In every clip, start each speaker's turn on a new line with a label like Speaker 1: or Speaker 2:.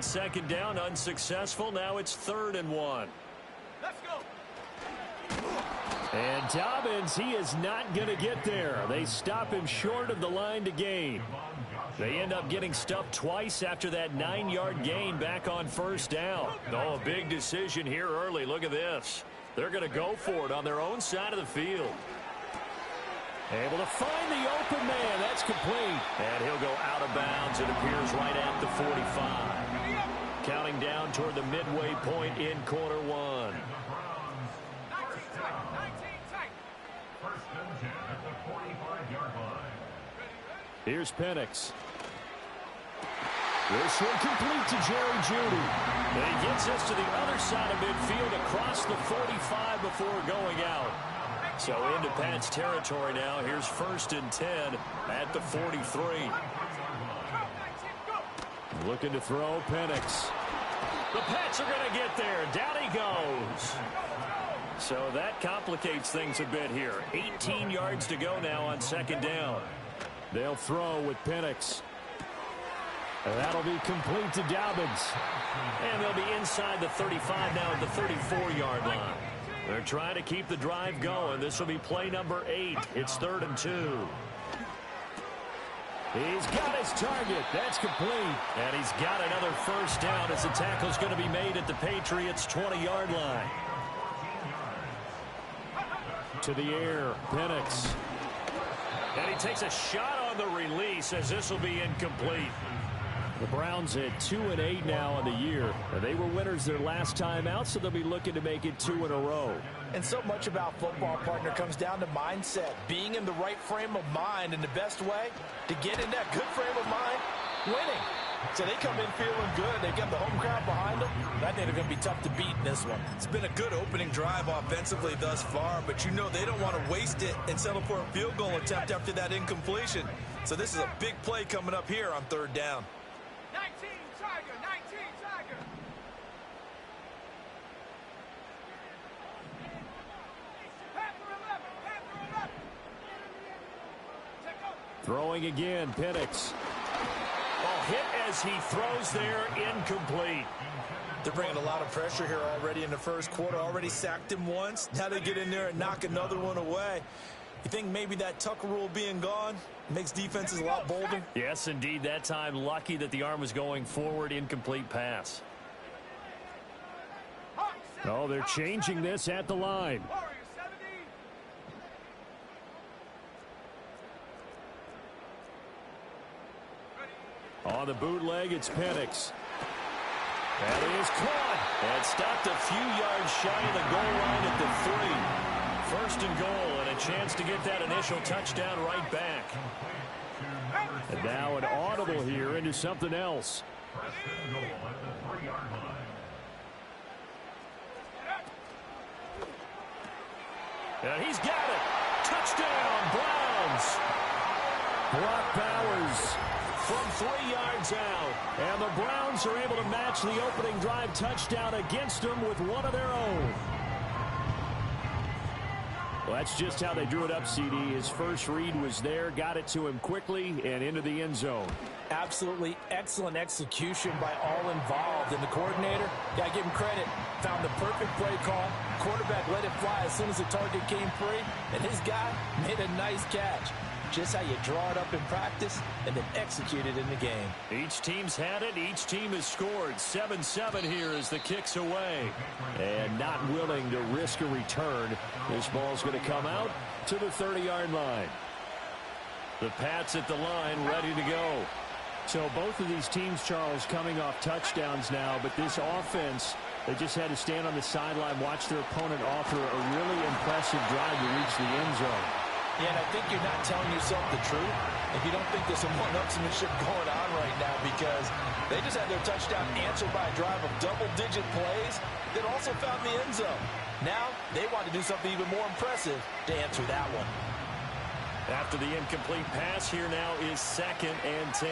Speaker 1: second down, unsuccessful. Now it's 3rd and 1.
Speaker 2: Let's go.
Speaker 1: And Dobbins, he is not going to get there. They stop him short of the line to gain. They end up getting stuffed twice after that 9-yard gain back on 1st down. Oh, a big decision here early. Look at this. They're going to go for it on their own side of the field. Able to find the open man. That's complete. And he'll go out of bounds. It appears right at the 45. Counting down toward the midway point in quarter 1. Here's Penix. This one complete to Jerry Jeudy. And he gets us to the other side of midfield across the 45 before going out. So into Pat's territory now. Here's 1st and 10 at the 43. Looking to throw Penix. The Pats are going to get there. Down he goes. So that complicates things a bit here. 18 yards to go now on 2nd down. They'll throw with Penix. That'll be complete to Dobbins. And they'll be inside the 35 now at the 34-yard line. They're trying to keep the drive going. This will be play number 8. It's 3rd and 2. He's got his target. That's complete. And he's got another 1st down as the tackle's going to be made at the Patriots' 20-yard line. To the air, Penix. And he takes a shot on the release as this will be incomplete. The Browns at 2-8 now on the year. And they were winners their last time out, so they'll be looking to make it 2 in a row.
Speaker 3: And so much about football, partner, comes down to mindset. Being in the right frame of mind, and the best way to get in that good frame of mind, winning. So they come in feeling good. They get the home crowd behind them. I think they're going to be tough to beat in this one.
Speaker 4: It's been a good opening drive offensively thus far, but you know they don't want to waste it and settle for a field goal attempt after that incompletion. So this is a big play coming up here on 3rd down.
Speaker 2: 19 Tiger, 19 Tiger. Panther 11, Panther 11.
Speaker 1: Throwing again, Penix. Hit as he throws there, incomplete.
Speaker 4: They're bringing a lot of pressure here already in the 1st quarter. Already sacked him once. Now they get in there and knock another one away. You think maybe that Tucker rule being gone makes defenses a lot bolder?
Speaker 1: Yes, indeed. That time, lucky that the arm was going forward. Incomplete pass. Oh, they're changing this at the line. On the bootleg, it's Penix. That is caught. And stopped a few yards shy of the goal line at the 3. 1st and goal, and a chance to get that initial touchdown right back. And now an audible here into something else. And he's got it. Touchdown, Browns. Brock Bowers from 3 yards out. And the Browns are able to match the opening drive touchdown against them with one of their own. Well, that's just how they drew it up, CD. His first read was there, got it to him quickly, and into the end zone.
Speaker 3: Absolutely excellent execution by all involved. And the coordinator, got to give him credit, found the perfect play call. Quarterback let it fly as soon as the target came free, and his guy made a nice catch. Just how you draw it up in practice and then execute it in the game.
Speaker 1: Each team's had it. Each team has scored. 7-7 here as the kick's away. And not willing to risk a return. This ball's going to come out to the 30-yard line. The Pats at the line ready to go. So both of these teams, Charles, coming off touchdowns now. But this offense, they just had to stand on the sideline, watch their opponent offer a really impressive drive to reach the end zone.
Speaker 3: Yeah, and I think you're not telling yourself the truth if you don't think there's some one-upsmanship going on right now, because they just had their touchdown answered by a drive of double-digit plays that also found the end zone. Now they want to do something even more impressive to answer that one.
Speaker 1: After the incomplete pass, here now is 2nd and 10.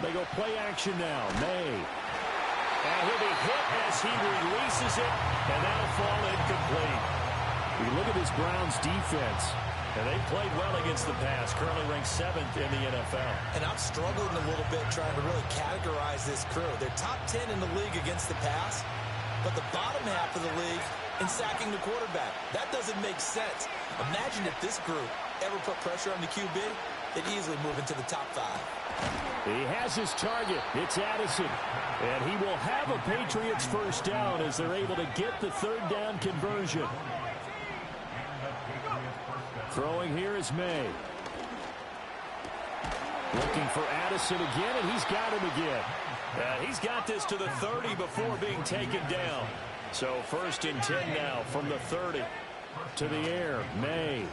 Speaker 1: They go play action now. May. And he'll be hit as he releases it, and that'll fall incomplete. We look at this Browns defense. And they played well against the pass, currently ranked 7th in the NFL.
Speaker 4: And I'm struggling a little bit trying to really categorize this crew. They're top 10 in the league against the pass, but the bottom half of the league in sacking the quarterback. That doesn't make sense. Imagine if this group ever put pressure on the QB, they'd easily move into the top 5.
Speaker 1: He has his target. It's Addison. And he will have a Patriots first down as they're able to get the third down conversion. Throwing here is May. Looking for Addison again, and he's got him again. He's got this to the 30 before being taken down. So 1st and 10 now from the 30. To the air, May.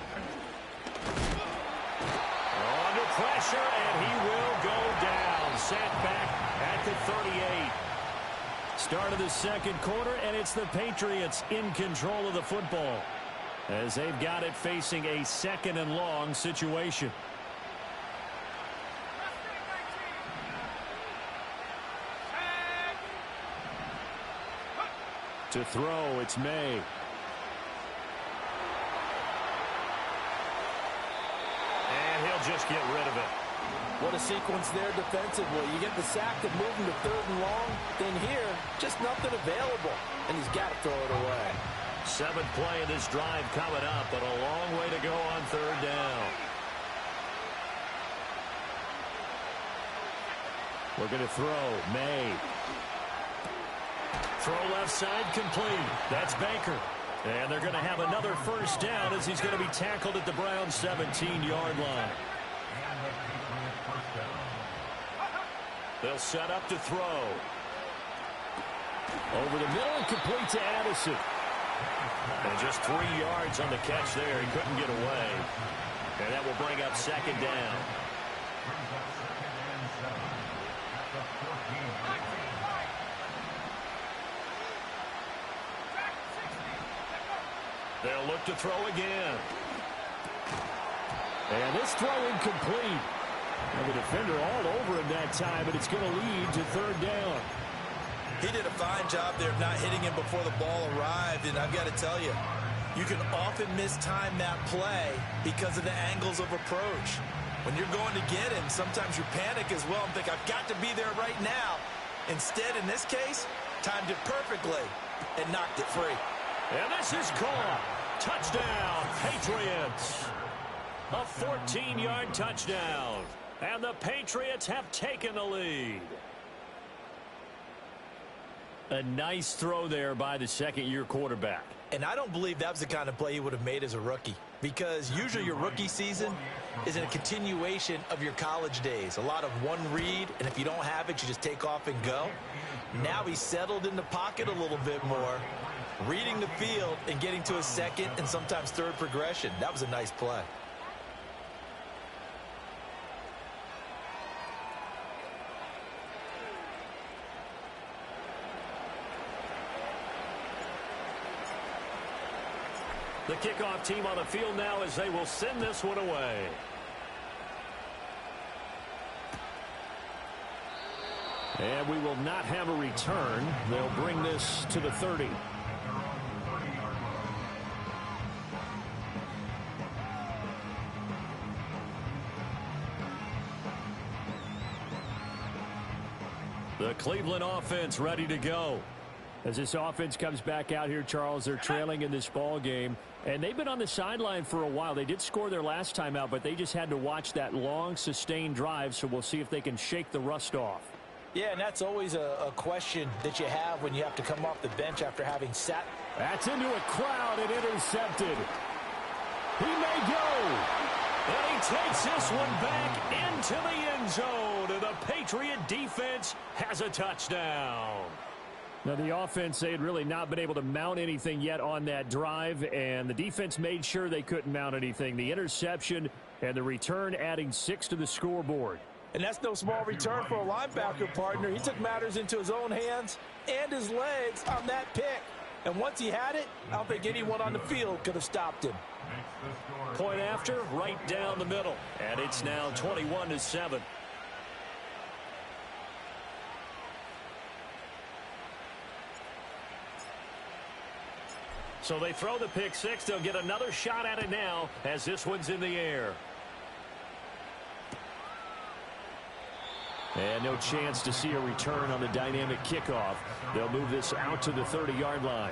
Speaker 1: Under pressure, and he will go down. Sat back at the 38. Start of the second quarter, and it's the Patriots in control of the football, as they've got it facing a 2nd and long situation. To throw, it's May. And he'll just get rid of it.
Speaker 3: What a sequence there defensively. You get the sack and move him to 3rd and long. Then here, just nothing available. And he's got to throw it away.
Speaker 1: 7th play of this drive coming up, but a long way to go on 3rd down. We're going to throw. May. Throw left side complete. That's Baker. And they're going to have another first down as he's going to be tackled at the Browns' 17-yard line. They'll set up to throw. Over the middle and complete to Addison. And just 3 yards on the catch there. He couldn't get away. And that will bring up 2nd down. They'll look to throw again. And this throw incomplete. And the defender all over him that time, but it's going to lead to 3rd down.
Speaker 4: He did a fine job there of not hitting him before the ball arrived, and I've got to tell you, you can often mistime that play because of the angles of approach. When you're going to get him, sometimes you panic as well and think, I've got to be there right now. Instead, in this case, timed it perfectly and knocked it free.
Speaker 1: And this is caught. Touchdown, Patriots. A 14-yard touchdown. And the Patriots have taken the lead. A nice throw there by the 2nd-year quarterback.
Speaker 4: And I don't believe that was the kind of play he would have made as a rookie, because usually your rookie season is in a continuation of your college days. A lot of one read, and if you don't have it, you just take off and go. Now he's settled in the pocket a little bit more, reading the field and getting to a 2nd and sometimes 3rd progression. That was a nice play.
Speaker 1: The kickoff team on the field now as they will send this one away. And we will not have a return. They'll bring this to the 30. The Cleveland offense ready to go. As this offense comes back out here, Charles, they're trailing in this ball game. And they've been on the sideline for a while. They did score their last time out, but they just had to watch that long, sustained drive. So we'll see if they can shake the rust off.
Speaker 3: Yeah, and that's always a question that you have when you have to come off the bench after having sat.
Speaker 1: That's into a crowd and intercepted. He may go. And he takes this one back into the end zone. And the Patriot defense has a touchdown. Now, the offense, they had really not been able to mount anything yet on that drive, and the defense made sure they couldn't mount anything. The interception and the return adding 6 to the scoreboard.
Speaker 3: And that's no small return for a linebacker partner. He took matters into his own hands and his legs on that pick. And once he had it, I don't think anyone on the field could have stopped him.
Speaker 1: Point after, right down the middle. And it's now 21-7. So they throw the pick six. They'll get another shot at it now as this one's in the air. And no chance to see a return on the dynamic kickoff. They'll move this out to the 30-yard line.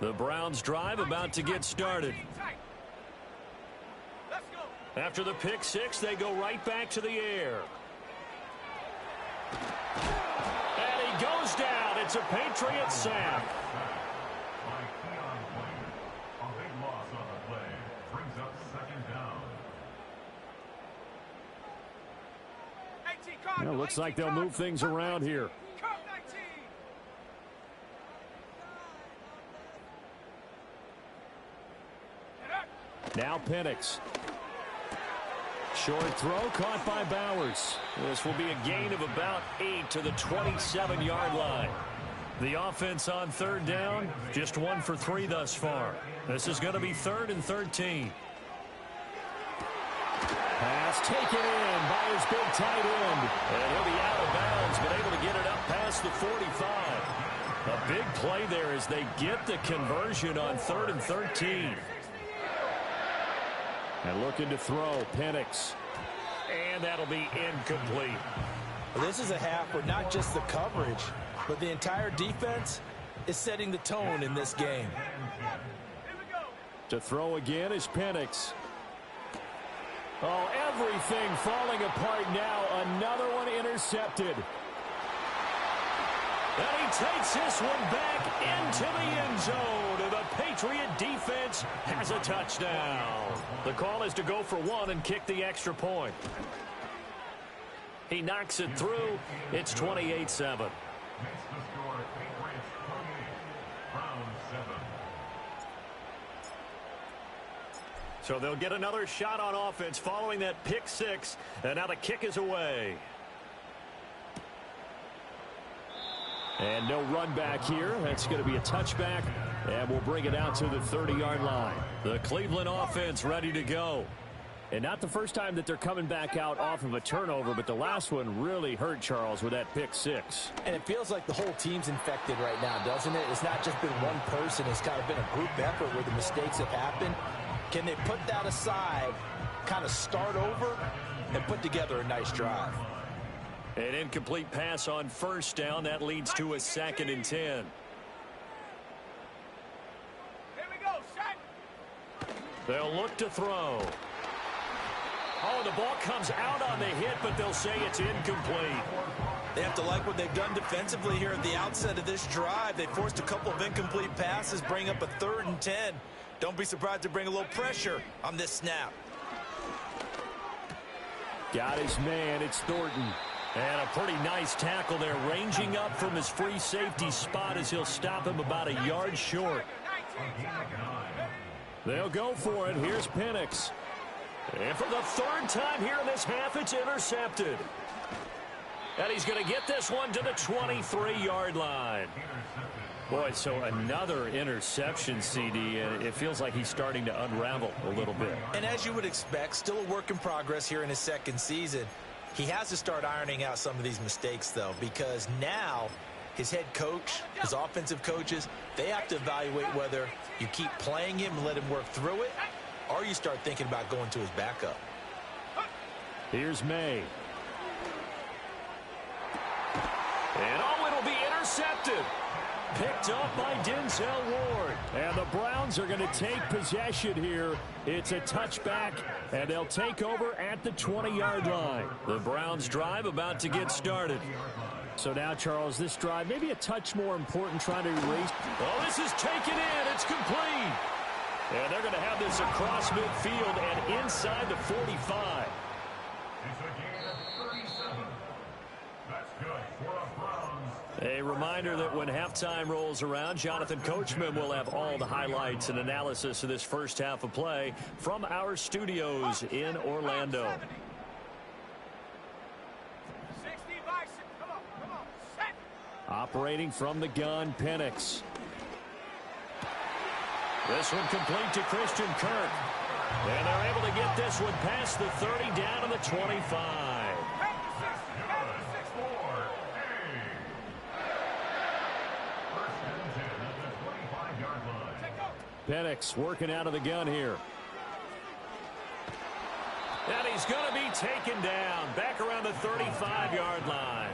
Speaker 1: The Browns drive about to get started. After the pick six, they go right back to the air. And he goes down. It's a Patriots sack. Well, looks like they'll move things around here. Now Penix. Short throw caught by Bowers. This will be a gain of about 8 to the 27-yard line. The offense on third down, just 1 for 3 thus far. This is going to be 3rd and 13. Pass taken in by his big tight end. And he'll be out of bounds, but able to get it up past the 45. A big play there as they get the conversion on 3rd and 13. And looking to throw, Penix. And that'll be incomplete.
Speaker 3: Well, this is a half where not just the coverage, but the entire defense is setting the tone in this game.
Speaker 1: To throw again is Penix. Oh, everything falling apart now. Another one intercepted. And he takes this one back into the end zone. And the Patriot defense has a touchdown. The call is to go for 1 and kick the extra point. He knocks it through. It's 28-7. So they'll get another shot on offense following that pick six. And now the kick is away. And no run back here. That's going to be a touchback. And we'll bring it out to the 30-yard line. The Cleveland offense ready to go. And not the first time that they're coming back out off of a turnover, but the last one really hurt, Charles, with that pick six.
Speaker 3: And it feels like the whole team's infected right now, doesn't it? It's not just been one person. It's kind of been a group effort where the mistakes have happened. Can they put that aside, kind of start over, and put together a nice drive?
Speaker 1: An incomplete pass on first down. That leads to a 2nd and 10.
Speaker 2: Here we go, set.
Speaker 1: They'll look to throw. Oh, the ball comes out on the hit, but they'll say it's incomplete.
Speaker 4: They have to like what they've done defensively here at the outset of this drive. They forced a couple of incomplete passes, bring up a 3rd and 10. Don't be surprised to bring a little pressure on this snap.
Speaker 1: Got his man. It's Thornton. And a pretty nice tackle there, ranging up from his free safety spot as he'll stop him about a yard short. They'll go for it. Here's Penix. And for the 3rd time here in this half, it's intercepted. And he's going to get this one to the 23-yard line. Boy, so another interception, CD, and it feels like he's starting to unravel a little bit.
Speaker 4: And as you would expect, still a work in progress here in his 2nd season. He has to start ironing out some of these mistakes, though, because now his head coach, his offensive coaches, they have to evaluate whether you keep playing him and let him work through it, or you start thinking about going to his backup.
Speaker 1: Here's May. And oh, it'll be intercepted. Picked up by Denzel Ward. And the Browns are going to take possession here. It's a touchback, and they'll take over at the 20-yard line. The Browns drive about to get started. So now, Charles, this drive maybe a touch more important, trying to erase. Oh, this is taken in. It's complete. And they're going to have this across midfield and inside the 45. A reminder that when halftime rolls around, Jonathan Coachman will have all the highlights and analysis of this first half of play from our studios in Orlando.
Speaker 2: 60 by 6. Come on, set.
Speaker 1: Operating from the gun, Penix. This one complete to Christian Kirk. And they're able to get this one past the 30 down to the 25. Penix working out of the gun here. And he's going to be taken down back around the 35-yard line.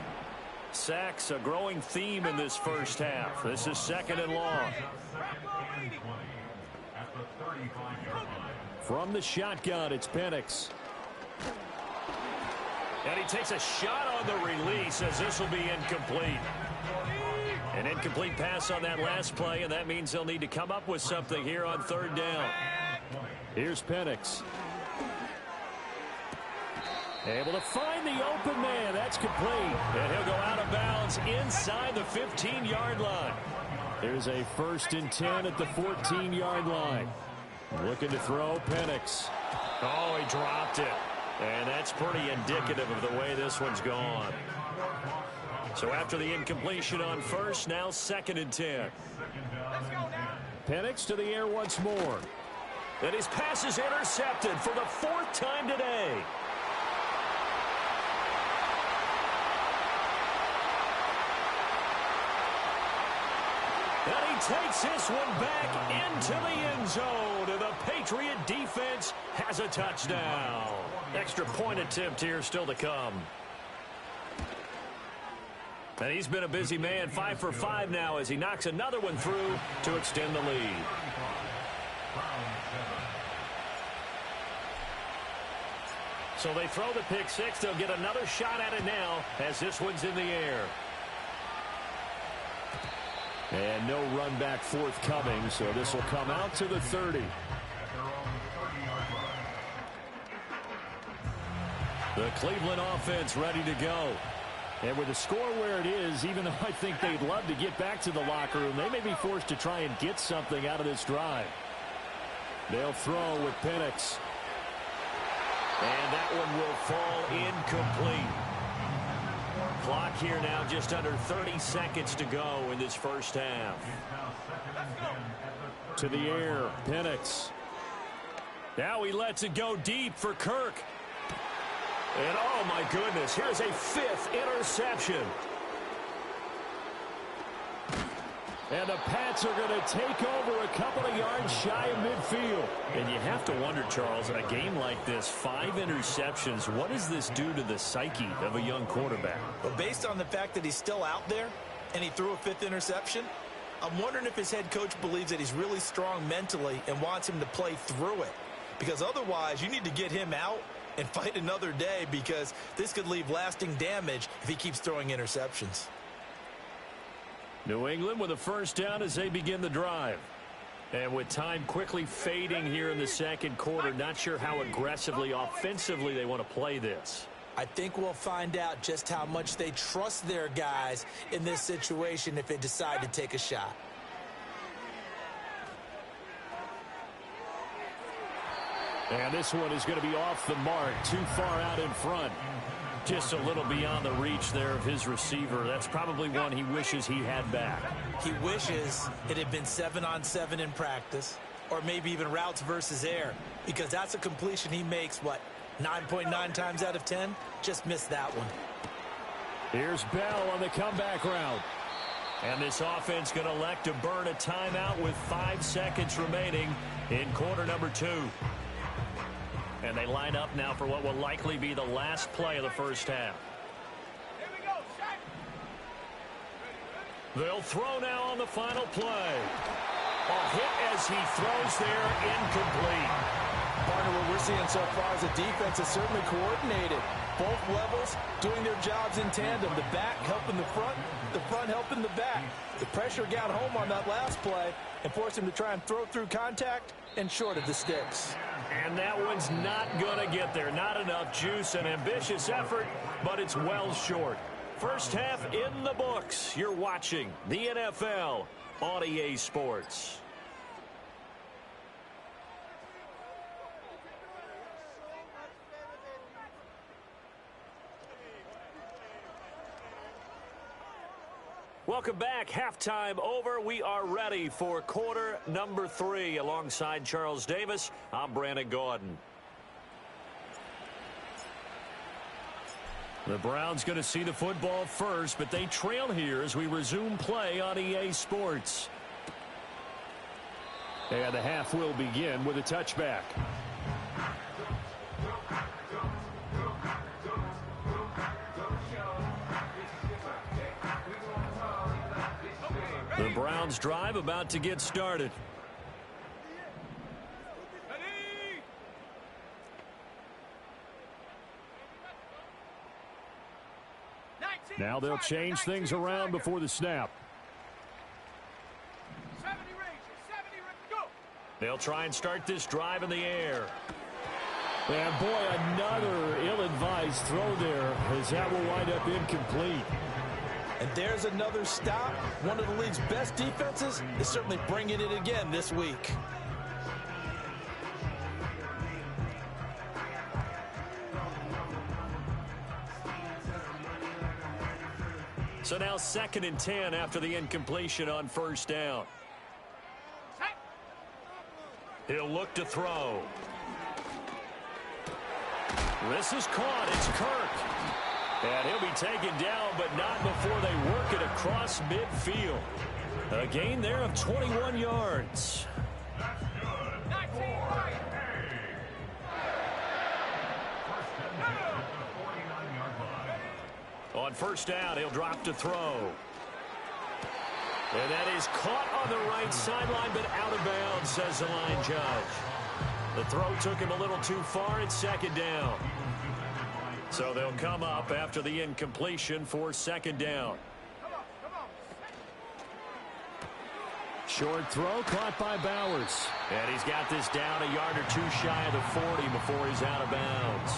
Speaker 1: Sacks a growing theme in this first half. This is second and long. From the shotgun, it's Penix. And he takes a shot on the release as this will be incomplete. An incomplete pass on that last play, and that means they'll need to come up with something here on third down. Here's Penix. Able to find the open man. That's complete. And he'll go out of bounds inside the 15-yard line. There's a 1st and 10 at the 14-yard line. Looking to throw, Penix. Oh, he dropped it. And that's pretty indicative of the way this one's gone. So after the incompletion on first, now 2nd and 10. Penix to the air once more. And his pass is intercepted for the 4th time today. And he takes this one back into the end zone. And the Patriot defense has a touchdown. Extra point attempt here still to come. And he's been a busy man, 5 for 5 now as he knocks another one through to extend the lead. So they throw the pick six. They'll get another shot at it now as this one's in the air. And no run back forthcoming, so this will come out to the 30. The Cleveland offense ready to go. And with the score where it is, even though I think they'd love to get back to the locker room, they may be forced to try and get something out of this drive. They'll throw with Penix. And that one will fall incomplete. Clock here now just under 30 seconds to go in this first half. To the air, Penix. Now he lets it go deep for Kirk. And oh my goodness, here's a 5th interception. And the Pats are going to take over a couple of yards shy of midfield. And you have to wonder, Charles, in a game like this, 5 interceptions, what does this do to the psyche of a young quarterback?
Speaker 4: Well, based on the fact that he's still out there and he threw a 5th interception, I'm wondering if his head coach believes that he's really strong mentally and wants him to play through it. Because otherwise, you need to get him out and fight another day, because this could leave lasting damage if he keeps throwing interceptions.
Speaker 1: New England with a first down as they begin the drive. And with time quickly fading here in the second quarter, not sure how aggressively, offensively they want to play this.
Speaker 4: I think we'll find out just how much they trust their guys in this situation if they decide to take a shot.
Speaker 1: And this one is going to be off the mark, too far out in front. Just a little beyond the reach there of his receiver. That's probably one he wishes he had back.
Speaker 4: He wishes it had been 7-on-7 in practice, or maybe even routes versus air, because that's a completion he makes, what, 9.9 times out of 10? Just missed that one.
Speaker 1: Here's Bell on the comeback route. And this offense going to elect to burn a timeout with 5 seconds remaining in quarter number 2. And they line up now for what will likely be the last play of the first half.
Speaker 2: Here we go, shot.
Speaker 1: They'll throw now on the final play. A hit as he throws there, incomplete.
Speaker 3: Partner, what we're seeing so far is the defense is certainly coordinated. Both levels doing their jobs in tandem. The back helping the front helping the back. The pressure got home on that last play and forced him to try and throw through contact and short of the sticks.
Speaker 1: And that one's not going to get there. Not enough juice. An ambitious effort, but it's well short. First half in the books. You're watching the NFL on EA Sports. Welcome back. Halftime over. We are ready for quarter number 3. Alongside Charles Davis, I'm Brandon Gaudin. The Browns going to see the football first, but they trail here as we resume play on EA Sports. And the half will begin with a touchback. The Browns drive about to get started. Now they'll change things around before the snap. They'll try and start this drive in the air. And boy, another ill-advised throw there, as that will wind up incomplete.
Speaker 3: And there's another stop. One of the league's best defenses is certainly bringing it again this week.
Speaker 1: So now 2nd and 10 after the incompletion on first down. He'll look to throw. This is caught. It's Kirk. And he'll be taken down, but not before they work it across midfield. A gain there of 21 yards. On first down, he'll drop to throw. And that is caught on the right sideline, but out of bounds, says the line judge. The throw took him a little too far. It's 2nd down. So they'll come up after the incompletion for 2nd down. Short throw caught by Bowers. And he's got this down a yard or 2 shy of the 40 before he's out of bounds.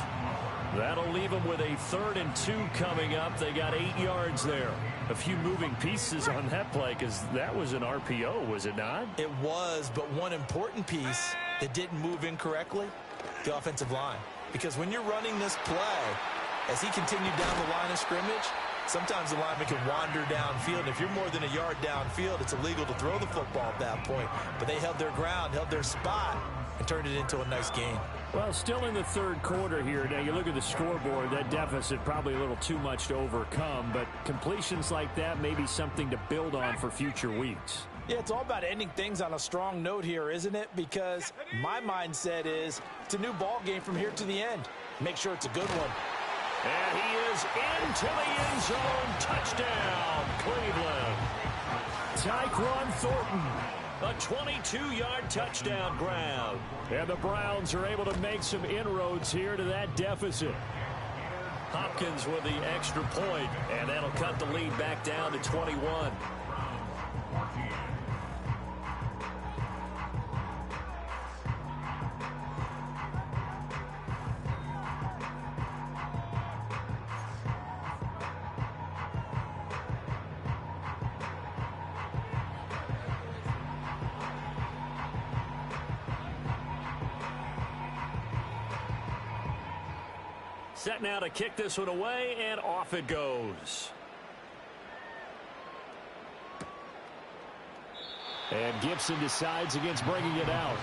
Speaker 1: That'll leave them with a 3rd and 2 coming up. They got 8 yards there. A few moving pieces on that play because that was an RPO, was it not?
Speaker 4: It was, but one important piece that didn't move incorrectly, the offensive line. Because when you're running this play, as he continued down the line of scrimmage, sometimes the lineman can wander downfield. And if you're more than a yard downfield, it's illegal to throw the football at that point. But they held their ground, held their spot, and turned it into a nice gain.
Speaker 1: Well, still in the 3rd quarter here. Now, you look at the scoreboard, that deficit probably a little too much to overcome. But completions like that may be something to build on for future weeks.
Speaker 3: Yeah, it's all about ending things on a strong note here, isn't it? Because my mindset is it's a new ball game from here to the end. Make sure it's a good one.
Speaker 1: And he is into the end zone. Touchdown, Cleveland. Tyquan Thornton. A 22-yard touchdown grab. And the Browns are able to make some inroads here to that deficit. Hopkins with the extra point, and that'll cut the lead back down to 21. Set now to kick this one away, and off it goes. And Gibson decides against bringing it out.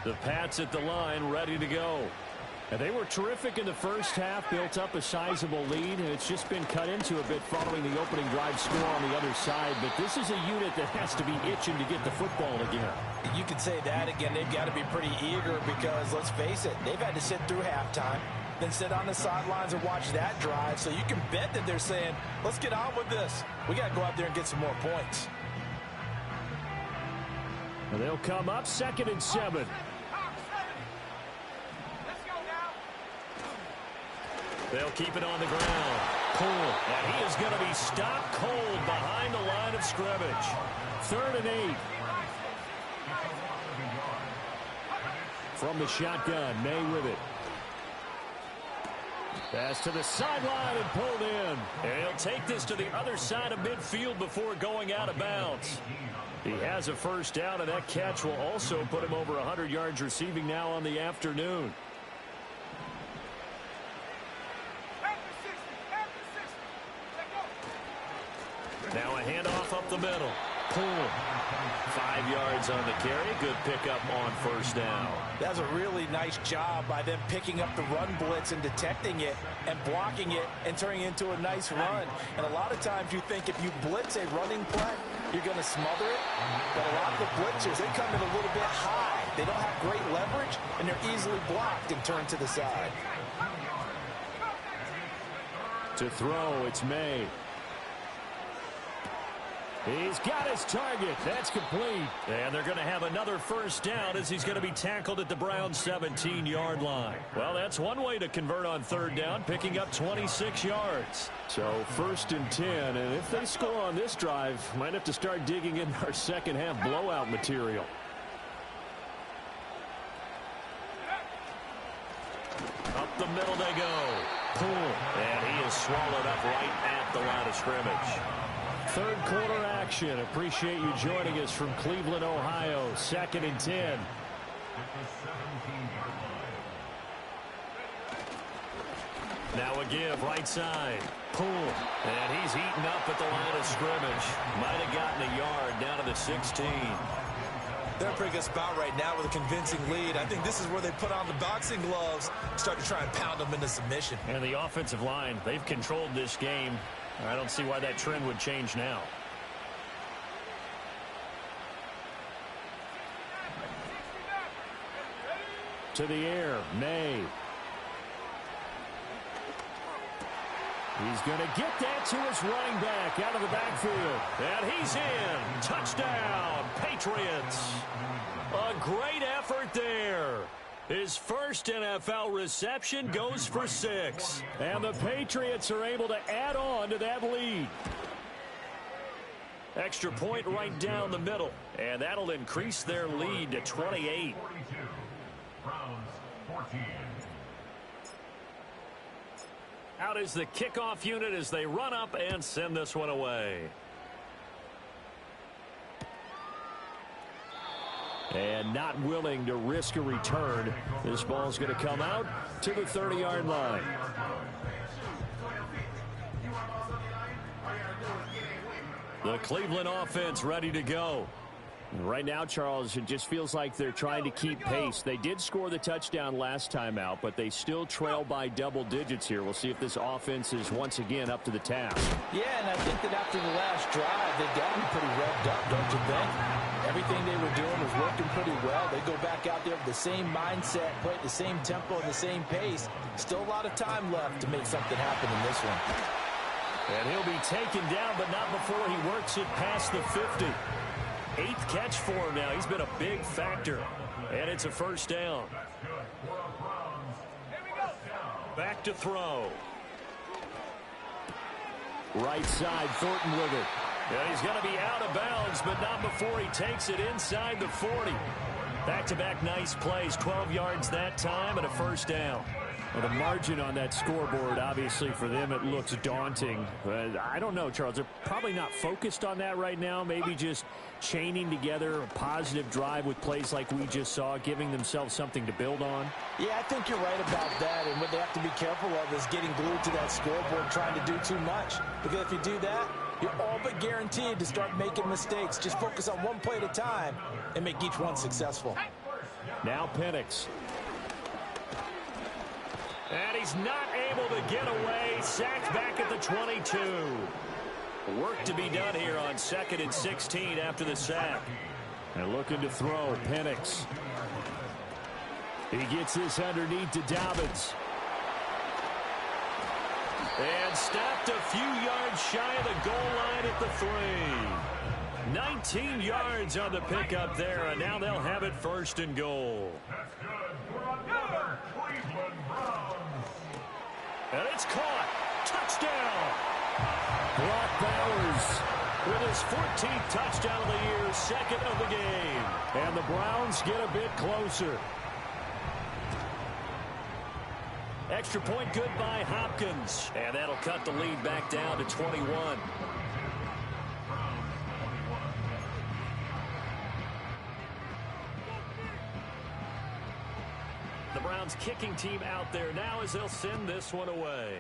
Speaker 1: The Pats at the line, ready to go. And they were terrific in the first half, built up a sizable lead, and it's just been cut into a bit following the opening drive score on the other side. But this is a unit that has to be itching to get the football again.
Speaker 3: You could say that again. They've got to be pretty eager because, let's face it, they've had to sit through halftime, then sit on the sidelines and watch that drive. So you can bet that they're saying, let's get on with this. We got to go out there and get some more points.
Speaker 1: And they'll come up 2nd and 7. They'll keep it on the ground. Pull. And he is going to be stopped cold behind the line of scrimmage. 3rd and 8. From the shotgun, May with it. Pass to the sideline and pulled in. And he'll take this to the other side of midfield before going out of bounds. He has a first down, and that catch will also put him over 100 yards receiving now on the afternoon. Now a handoff up the middle. Pull. 5 yards on the carry. Good pickup on first down.
Speaker 3: That's a really nice job by them picking up the run blitz and detecting it and blocking it and turning it into a nice run. And a lot of times you think if you blitz a running play, you're going to smother it. But a lot of the blitzers, they come in a little bit high. They don't have great leverage, and they're easily blocked and turned to the side.
Speaker 1: To throw, it's May. He's got his target. That's complete. And they're going to have another first down as he's going to be tackled at the Browns' 17-yard line. Well, that's one way to convert on third down, picking up 26 yards. So 1st and 10, and if they score on this drive, might have to start digging in our second-half blowout material. Up the middle they go. Pull. And he is swallowed up right at the line of scrimmage. Third quarter action. Appreciate you joining us from Cleveland, Ohio. 2nd and 10. Now a give, right side. Pull. And he's eaten up at the line of scrimmage. Might have gotten a yard down to the 16.
Speaker 4: They're in a pretty good spot right now with a convincing lead. I think this is where they put on the boxing gloves, start to try and pound them into submission.
Speaker 1: And the offensive line, they've controlled this game. I don't see why that trend would change now. To the air, May. He's going to get that to his running back out of the backfield. And he's in. Touchdown, Patriots. A great effort there. His first NFL reception goes for 6. And the Patriots are able to add on to that lead. Extra point right down the middle. And that'll increase their lead to 28. Out is the kickoff unit as they run up and send this one away. And not willing to risk a return. This ball's going to come out to the 30-yard line. The Cleveland offense ready to go. Right now, Charles, it just feels like they're trying to keep pace. They did score the touchdown last time out, but they still trail by double digits here. We'll see if this offense is once again up to the task.
Speaker 3: Yeah, and I think that after the last drive, they've gotten pretty revved up, don't you think? Everything they were doing was working pretty well. They go back out there with the same mindset, play at the same tempo and the same pace. Still a lot of time left to make something happen in this one.
Speaker 1: And he'll be taken down, but not before he works it past the 50. 8th catch for him now. He's been a big factor. And it's a first down. Back to throw. Right side, Thornton with it. And he's going to be out of bounds, but not before he takes it inside the 40. Back-to-back nice plays. 12 yards that time and a first down. Well, the margin on that scoreboard, obviously, for them, it looks daunting. But I don't know, Charles. They're probably not focused on that right now. Maybe just chaining together a positive drive with plays like we just saw, giving themselves something to build on.
Speaker 3: Yeah, I think you're right about that. And what they have to be careful of is getting glued to that scoreboard, trying to do too much. Because if you do that, you're all but guaranteed to start making mistakes. Just focus on one play at a time and make each one successful.
Speaker 1: Now Penix. And he's not able to get away. Sacked back at the 22. Work to be done here on 2nd and 16 after the sack. And looking to throw, Penix. He gets this underneath to Dobbins. And stopped a few yards shy of the goal line at the 3. 19 yards on the pickup there, and now they'll have it 1st and goal. And it's caught. Touchdown. Brock Bowers with his 14th touchdown of the year, 2nd of the game. And the Browns get a bit closer. Extra point good by Hopkins. And that'll cut the lead back down to 21. The Browns kicking team out there now as they'll send this one away.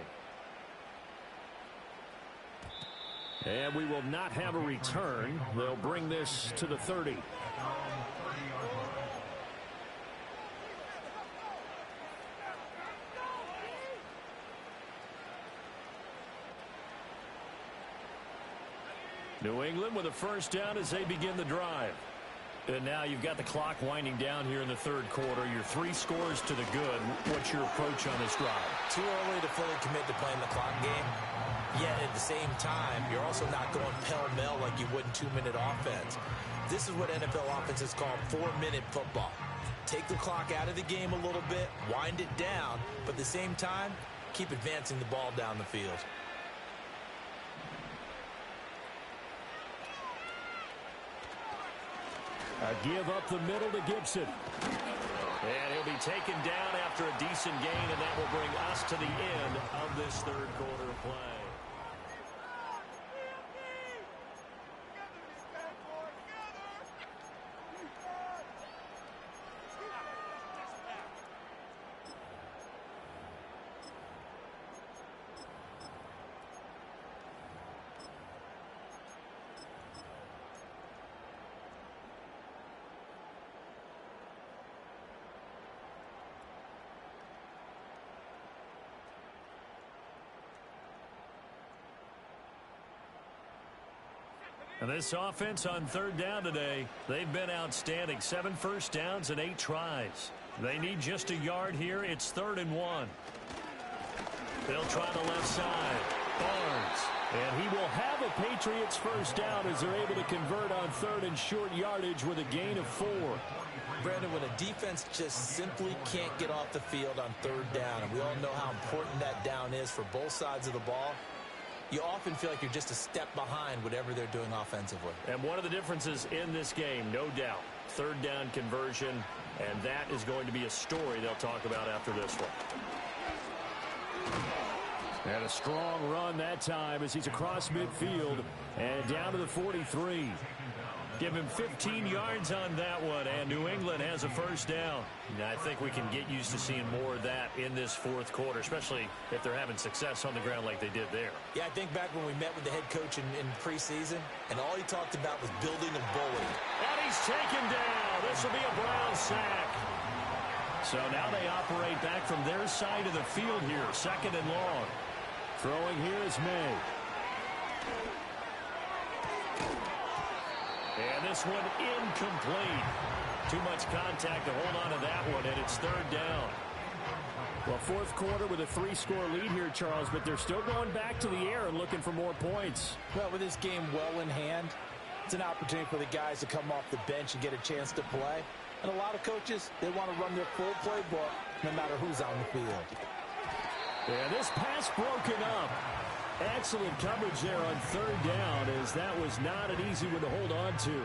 Speaker 1: And we will not have a return. They'll bring this to the 30. New England with a first down as they begin the drive. And now you've got the clock winding down here in the third quarter. Your 3 scores to the good. What's your approach on this drive?
Speaker 4: Too early to fully commit to playing the clock game. Yet at the same time, you're also not going pell-mell like you would in 2-minute offense. This is what NFL offenses call 4-minute football. Take the clock out of the game a little bit, wind it down, but at the same time, keep advancing the ball down the field.
Speaker 1: A give up the middle to Gibson. And he'll be taken down after a decent gain, and that will bring us to the end of this third quarter of play. And this offense on third down today, they've been outstanding. 7 first downs and 8 tries. They need just a yard here. It's 3rd and 1. They'll try the left side. Barnes. And he will have a Patriots first down as they're able to convert on 3rd and short yardage with a gain of 4.
Speaker 4: Brandon, when a defense just simply can't get off the field on 3rd down, and we all know how important that down is for both sides of the ball, you often feel like you're just a step behind whatever they're doing offensively.
Speaker 1: And one of the differences in this game, no doubt, 3rd down conversion, and that is going to be a story they'll talk about after this one. And a strong run that time as he's across midfield and down to the 43. Give him 15 yards on that one, and New England has a first down. And I think we can get used to seeing more of that in this 4th quarter, especially if they're having success on the ground like they did there.
Speaker 4: Yeah, I think back when we met with the head coach in preseason, and all he talked about was building a bully.
Speaker 1: And he's taken down. This will be a Brown sack. So now they operate back from their side of the field here, 2nd and long. Throwing here is May. And this one incomplete. Too much contact to hold on to that one, and it's 3rd down. Well, 4th quarter with a 3-score lead here, Charles, but they're still going back to the air and looking for more points.
Speaker 3: Well, with this game well in hand, it's an opportunity for the guys to come off the bench and get a chance to play. And a lot of coaches, they want to run their full playbook no matter who's on the field.
Speaker 1: And this pass broken up. Excellent coverage there on 3rd down, as that was not an easy one to hold on to.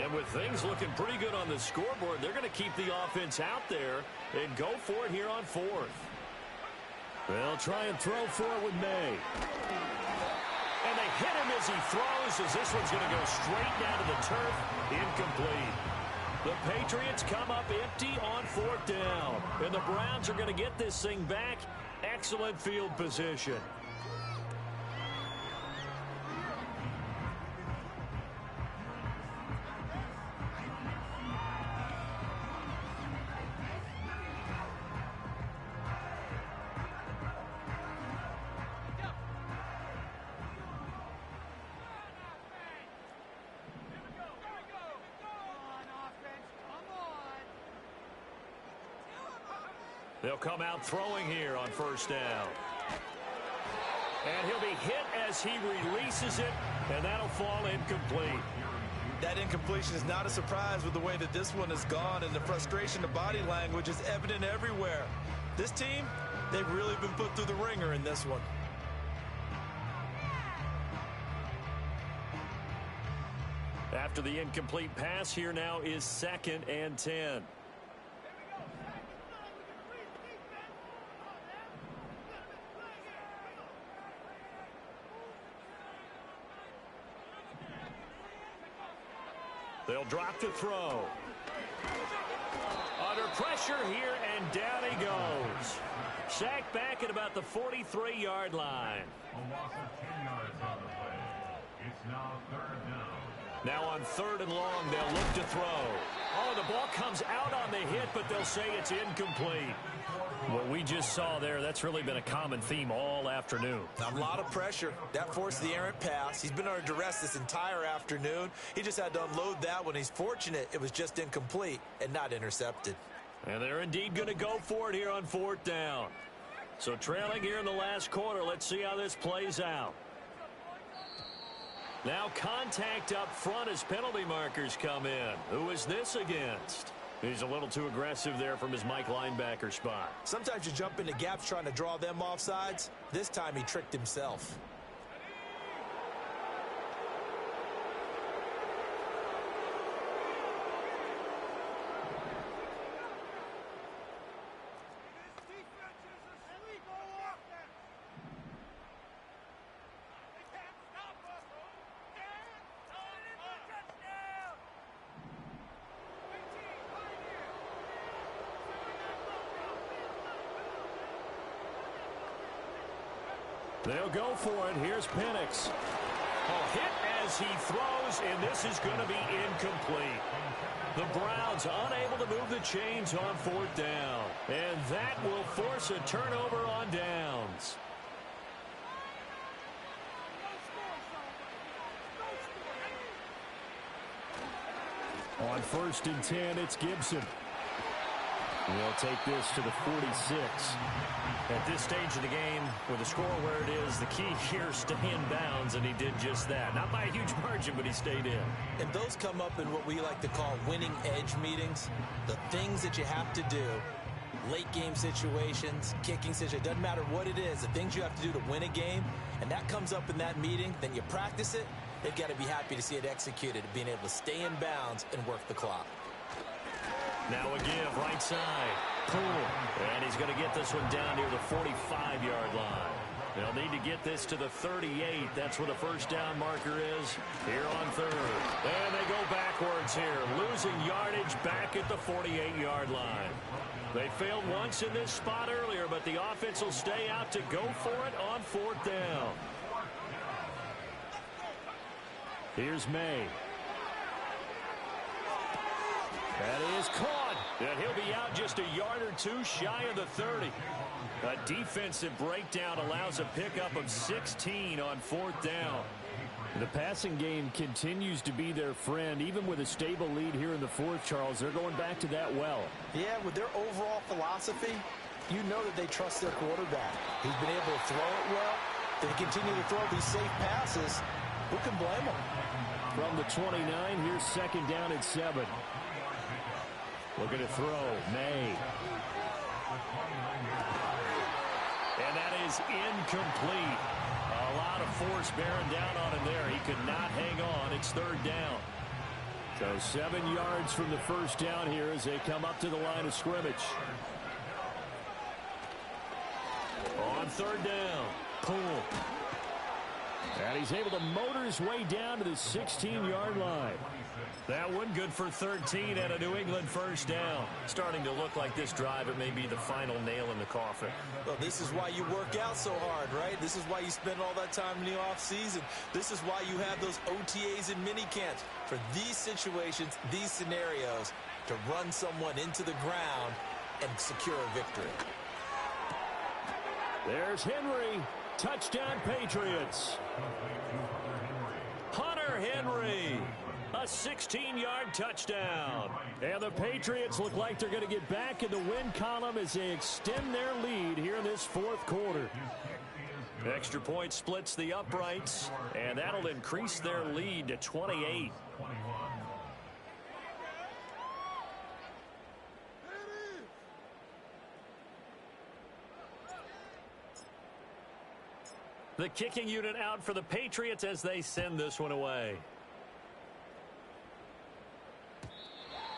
Speaker 1: And with things looking pretty good on the scoreboard, they're going to keep the offense out there and go for it here on 4th. They'll try and throw for it with May. And they hit him as he throws, as this one's going to go straight down to the turf. Incomplete. The Patriots come up empty on 4th down. And the Browns are going to get this thing back. Excellent field position. They'll come out throwing here on 1st down. And he'll be hit as he releases it, and that'll fall incomplete.
Speaker 4: That incompletion is not a surprise with the way that this one has gone, and the frustration, the body language is evident everywhere. This team, they've really been put through the ringer in this one.
Speaker 1: After the incomplete pass, here now is 2nd and 10. They'll drop to throw. Under pressure here, and down he goes. Sacked back at about the 43-yard line. Now on 3rd and long, they'll look to throw. Oh, the ball comes out on the hit, but they'll say it's incomplete. What we just saw there, that's really been a common theme all afternoon.
Speaker 4: A lot of pressure. That forced the errant pass. He's been under duress this entire afternoon. He just had to unload that one. He's fortunate it was just incomplete and not intercepted.
Speaker 1: And they're indeed going to go for it here on 4th down. So trailing here in the last quarter, let's see how this plays out. Now contact up front as penalty markers come in. Who is this against? He's a little too aggressive there from his Mike linebacker spot.
Speaker 4: Sometimes you jump into gaps trying to draw them off sides. This time he tricked himself.
Speaker 1: They'll go for it. Here's Penix. Oh, hit as he throws, and this is going to be incomplete. The Browns unable to move the chains on 4th down. And that will force a turnover on downs. On 1st and 10, it's Gibson. They'll take this to the 46. At this stage of the game, with the score where it is, the key here is stay in bounds, and he did just that. Not by a huge margin, but he stayed in.
Speaker 4: And those come up in what we like to call winning edge meetings. The things that you have to do, late game situations, kicking situations, doesn't matter what it is, the things you have to do to win a game, and that comes up in that meeting, then you practice it, they've got to be happy to see it executed, being able to stay in bounds and work the clock.
Speaker 1: Now a give, right side. Cool. And he's going to get this one down near the 45-yard line. They'll need to get this to the 38. That's where the first down marker is here on 3rd. And they go backwards here, losing yardage back at the 48-yard line. They failed once in this spot earlier, but the offense will stay out to go for it on 4th down. Here's May. That is caught. And he'll be out just a yard or two shy of the 30. A defensive breakdown allows a pickup of 16 on 4th down. The passing game continues to be their friend. Even with a stable lead here in the 4th, Charles, they're going back to that well.
Speaker 4: Yeah, with their overall philosophy, you know that they trust their quarterback. He's been able to throw it well. They continue to throw these safe passes. Who can blame them?
Speaker 1: From the 29, here's 2nd down at 7. Looking to throw, May. And that is incomplete. A lot of force bearing down on him there. He could not hang on. It's 3rd down. So 7 yards from the first down here as they come up to the line of scrimmage. On 3rd down, Poole. And he's able to motor his way down to the 16-yard line. That one good for 13 and a New England first down. Starting to look like this drive, it may be the final nail in the coffin.
Speaker 4: Well, this is why you work out so hard, right? This is why you spend all that time in the offseason. This is why you have those OTAs and mini camps. For these situations, these scenarios, to run someone into the ground and secure a victory.
Speaker 1: There's Henry. Touchdown, Patriots. Hunter Henry. A 16-yard touchdown. And the Patriots look like they're going to get back in the win column as they extend their lead here in this 4th quarter. Extra point splits the uprights, and that'll increase their lead to 28. The kicking unit out for the Patriots as they send this one away.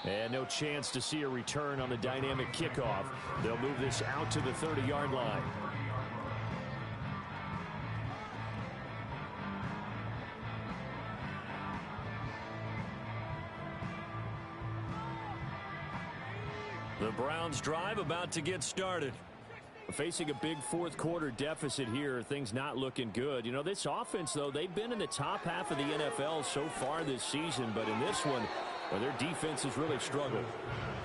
Speaker 1: And no chance to see a return on the dynamic kickoff. They'll move this out to the 30-yard line. Browns drive about to get started.
Speaker 5: Facing a big fourth quarter deficit here, things not looking good. You know, this offense, though, they've been in the top half of the NFL so far this season, but in this one, well, their defense has really struggled.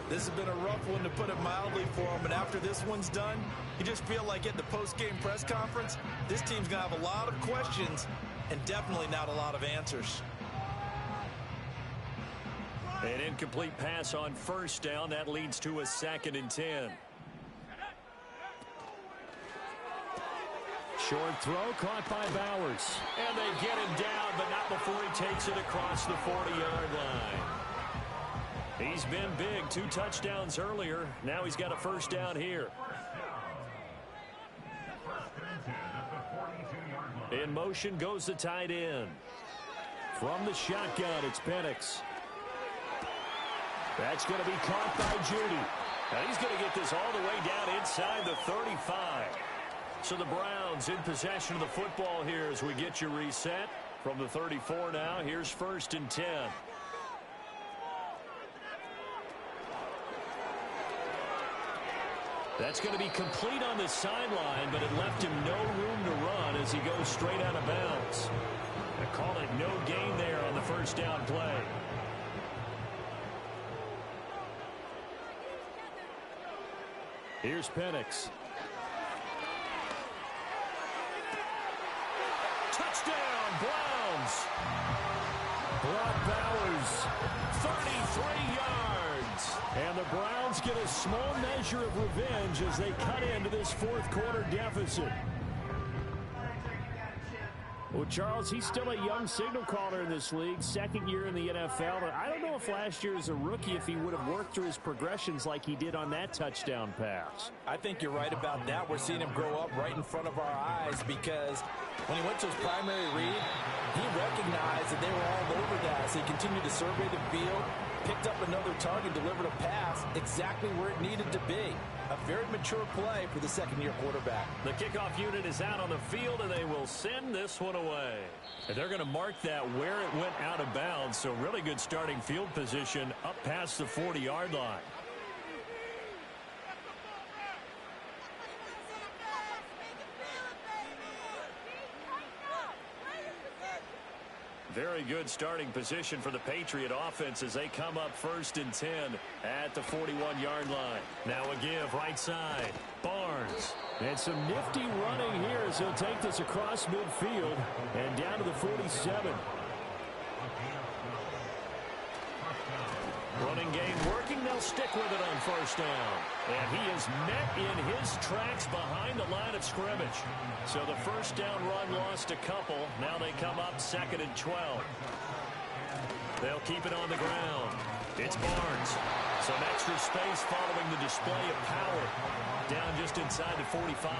Speaker 4: This has been a rough one, to put it mildly, for them. And after this one's done, you just feel like at the post-game press conference, this team's going to have a lot of questions and definitely not a lot of answers.
Speaker 1: An incomplete pass on first down. That leads to a 2nd and 10.
Speaker 5: Short throw caught by Bowers.
Speaker 1: And they get him down, but not before he takes it across the 40-yard line. He's been big. 2 touchdowns earlier. Now he's got a first down here. In motion goes the tight end. From the shotgun, it's Penix. That's going to be caught by Judy. Now he's going to get this all the way down inside the 35. So the Browns in possession of the football here as we get you reset. From the 34 now, here's 1st and 10. That's going to be complete on the sideline, but it left him no room to run as he goes straight out of bounds. They call it no gain there on the first down play.
Speaker 5: Here's Penix.
Speaker 1: Touchdown, Browns.
Speaker 5: Brock Bowers,
Speaker 1: 33 yards.
Speaker 5: and the Browns get a small measure of revenge as they cut into this fourth quarter deficit. Well, Charles, he's still a young signal caller in this league, 2nd year in the NFL. But I don't know if last year as a rookie, if he would have worked through his progressions like he did on that touchdown pass.
Speaker 3: I think you're right about that. We're seeing him grow up right in front of our eyes, because when he went to his primary read, he recognized that they were all over that. So he continued to survey the field, picked up another target, delivered a pass exactly where it needed to be. A very mature play for the 2nd-year quarterback.
Speaker 1: The kickoff unit is out on the field, and they will send this one away. And they're going to mark that where it went out of bounds, so really good starting field position up past the 40-yard line. Very good starting position for the Patriot offense as they come up 1st and 10 at the 41-yard line. Now a give right side. Barnes.
Speaker 5: And some nifty running here as he'll take this across midfield and down to the 47.
Speaker 1: Running game working. They'll stick with it on first down. And he is met in his tracks behind the line of scrimmage. So the first down run lost a couple. Now they come up 2nd and 12. They'll keep it on the ground. It's Barnes. Some extra space following the display of power. Down just inside the 45.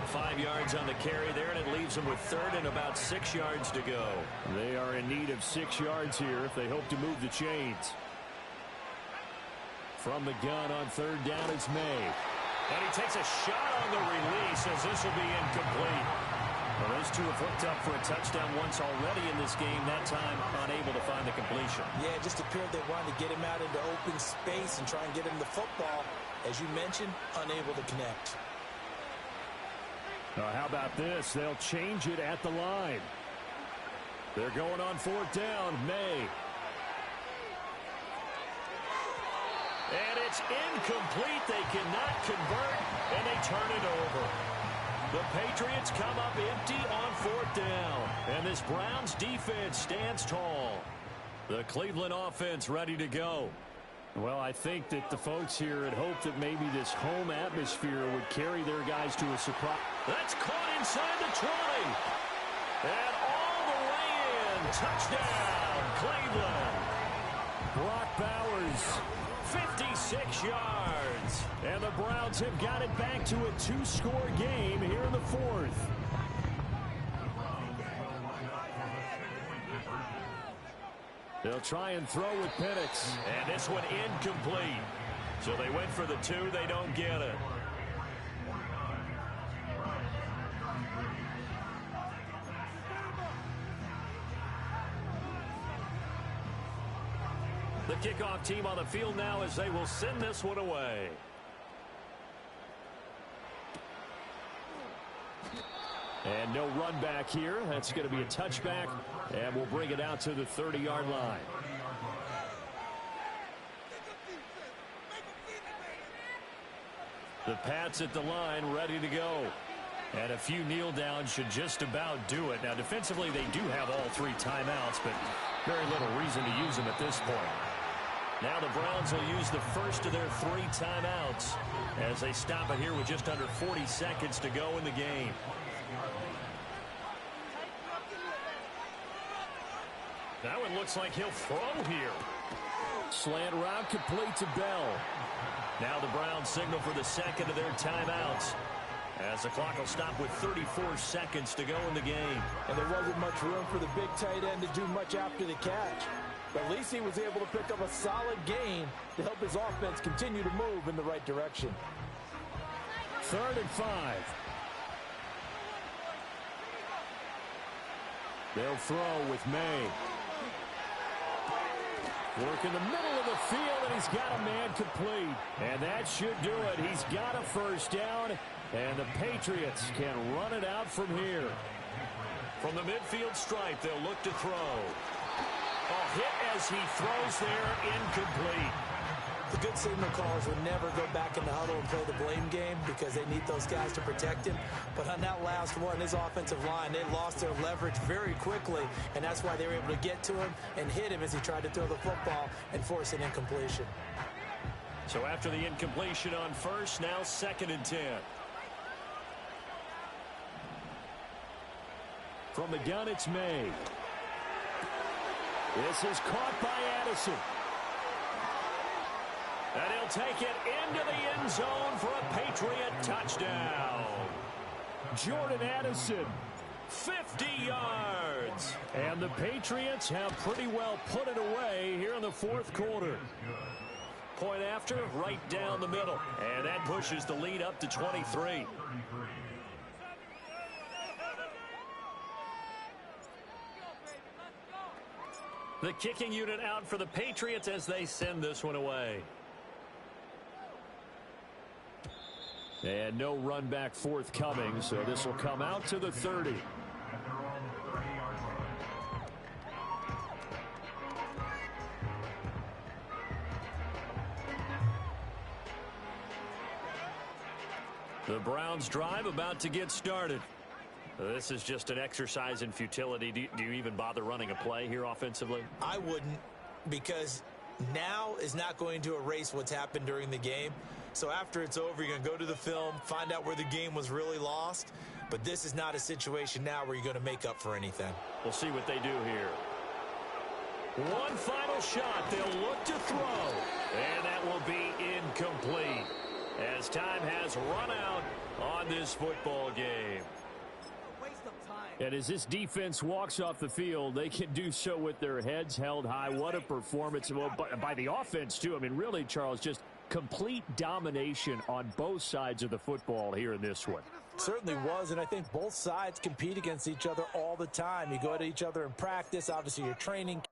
Speaker 1: 5 yards on the carry there, and it leaves them with 3rd and about 6 yards to go.
Speaker 5: They are in need of 6 yards here if they hope to move the chains. From the gun on 3rd down, it's May.
Speaker 1: And he takes a shot on the release as this will be incomplete. Well, those two have hooked up for a touchdown once already in this game, that time unable to find the completion.
Speaker 4: Yeah, it just appeared they wanted to get him out into open space and try and get him the football. As you mentioned, unable to connect.
Speaker 5: How about this? They'll change it at the line. They're going on 4th down. May.
Speaker 1: And it's incomplete. They cannot convert, and they turn it over. The Patriots come up empty on 4th down, and this Browns defense stands tall. The Cleveland offense ready to go.
Speaker 5: Well, I think that the folks here had hoped that maybe this home atmosphere would carry their guys to a surprise.
Speaker 1: That's caught inside the 20. And all the way in. Touchdown, Cleveland.
Speaker 5: Brock Bowers,
Speaker 1: 56 yards.
Speaker 5: and the Browns have got it back to a 2-score game here in the 4th. They'll try and throw with Penix.
Speaker 1: And this one incomplete. So they went for the 2. They don't get it. The kickoff team on the field now as they will send this one away. And no run back here. That's going to be a touchback, and we'll bring it out to the 30-yard line. The Pats at the line, ready to go. And a few kneel downs should just about do it. Now, defensively, they do have all 3 timeouts, but very little reason to use them at this point. Now the Browns will use the first of their 3 timeouts as they stop it here with just under 40 seconds to go in the game. That one looks like he'll throw here. Slant route complete to Bell. Now the Browns signal for the second of their timeouts as the clock will stop with 34 seconds to go in the game.
Speaker 3: And there wasn't much room for the big tight end to do much after the catch. But at least he was able to pick up a solid gain to help his offense continue to move in the right direction.
Speaker 5: 3rd and 5. They'll throw with May. Work in the middle of the field, and he's got a man complete. And that should do it. He's got a first down, and the Patriots can run it out from here.
Speaker 1: From the midfield stripe, they'll look to throw. A hit as he throws there, incomplete.
Speaker 4: The good signal callers would never go back in the huddle and play the blame game because they need those guys to protect him. But on that last one, his offensive line, they lost their leverage very quickly, and that's why they were able to get to him and hit him as he tried to throw the football and force an incompletion.
Speaker 1: So after the incompletion on first, now 2nd and 10.
Speaker 5: From the gun, it's May. This is caught by Addison.
Speaker 1: And he'll take it into the end zone for a Patriot touchdown.
Speaker 5: Jordan Addison.
Speaker 1: 50 yards.
Speaker 5: And the Patriots have pretty well put it away here in the 4th quarter.
Speaker 1: Point after, right down the middle. And that pushes the lead up to 23. The kicking unit out for the Patriots as they send this one away.
Speaker 5: And no run back forthcoming, so this will come out to the 30.
Speaker 1: The Browns drive about to get started. This is just an exercise in futility. Do you even bother running a play here offensively?
Speaker 4: I wouldn't, because now is not going to erase what's happened during the game. So after it's over, you're going to go to the film, find out where the game was really lost. But this is not a situation now where you're going to make up for anything.
Speaker 1: We'll see what they do here. One final shot. They'll look to throw. And that will be incomplete as time has run out on this football game.
Speaker 5: And as this defense walks off the field, they can do so with their heads held high. What a performance by the offense, too. I mean, really, Charles, just complete domination on both sides of the football here in this one.
Speaker 3: Certainly was, and I think both sides compete against each other all the time. You go at each other in practice. Obviously, you're training.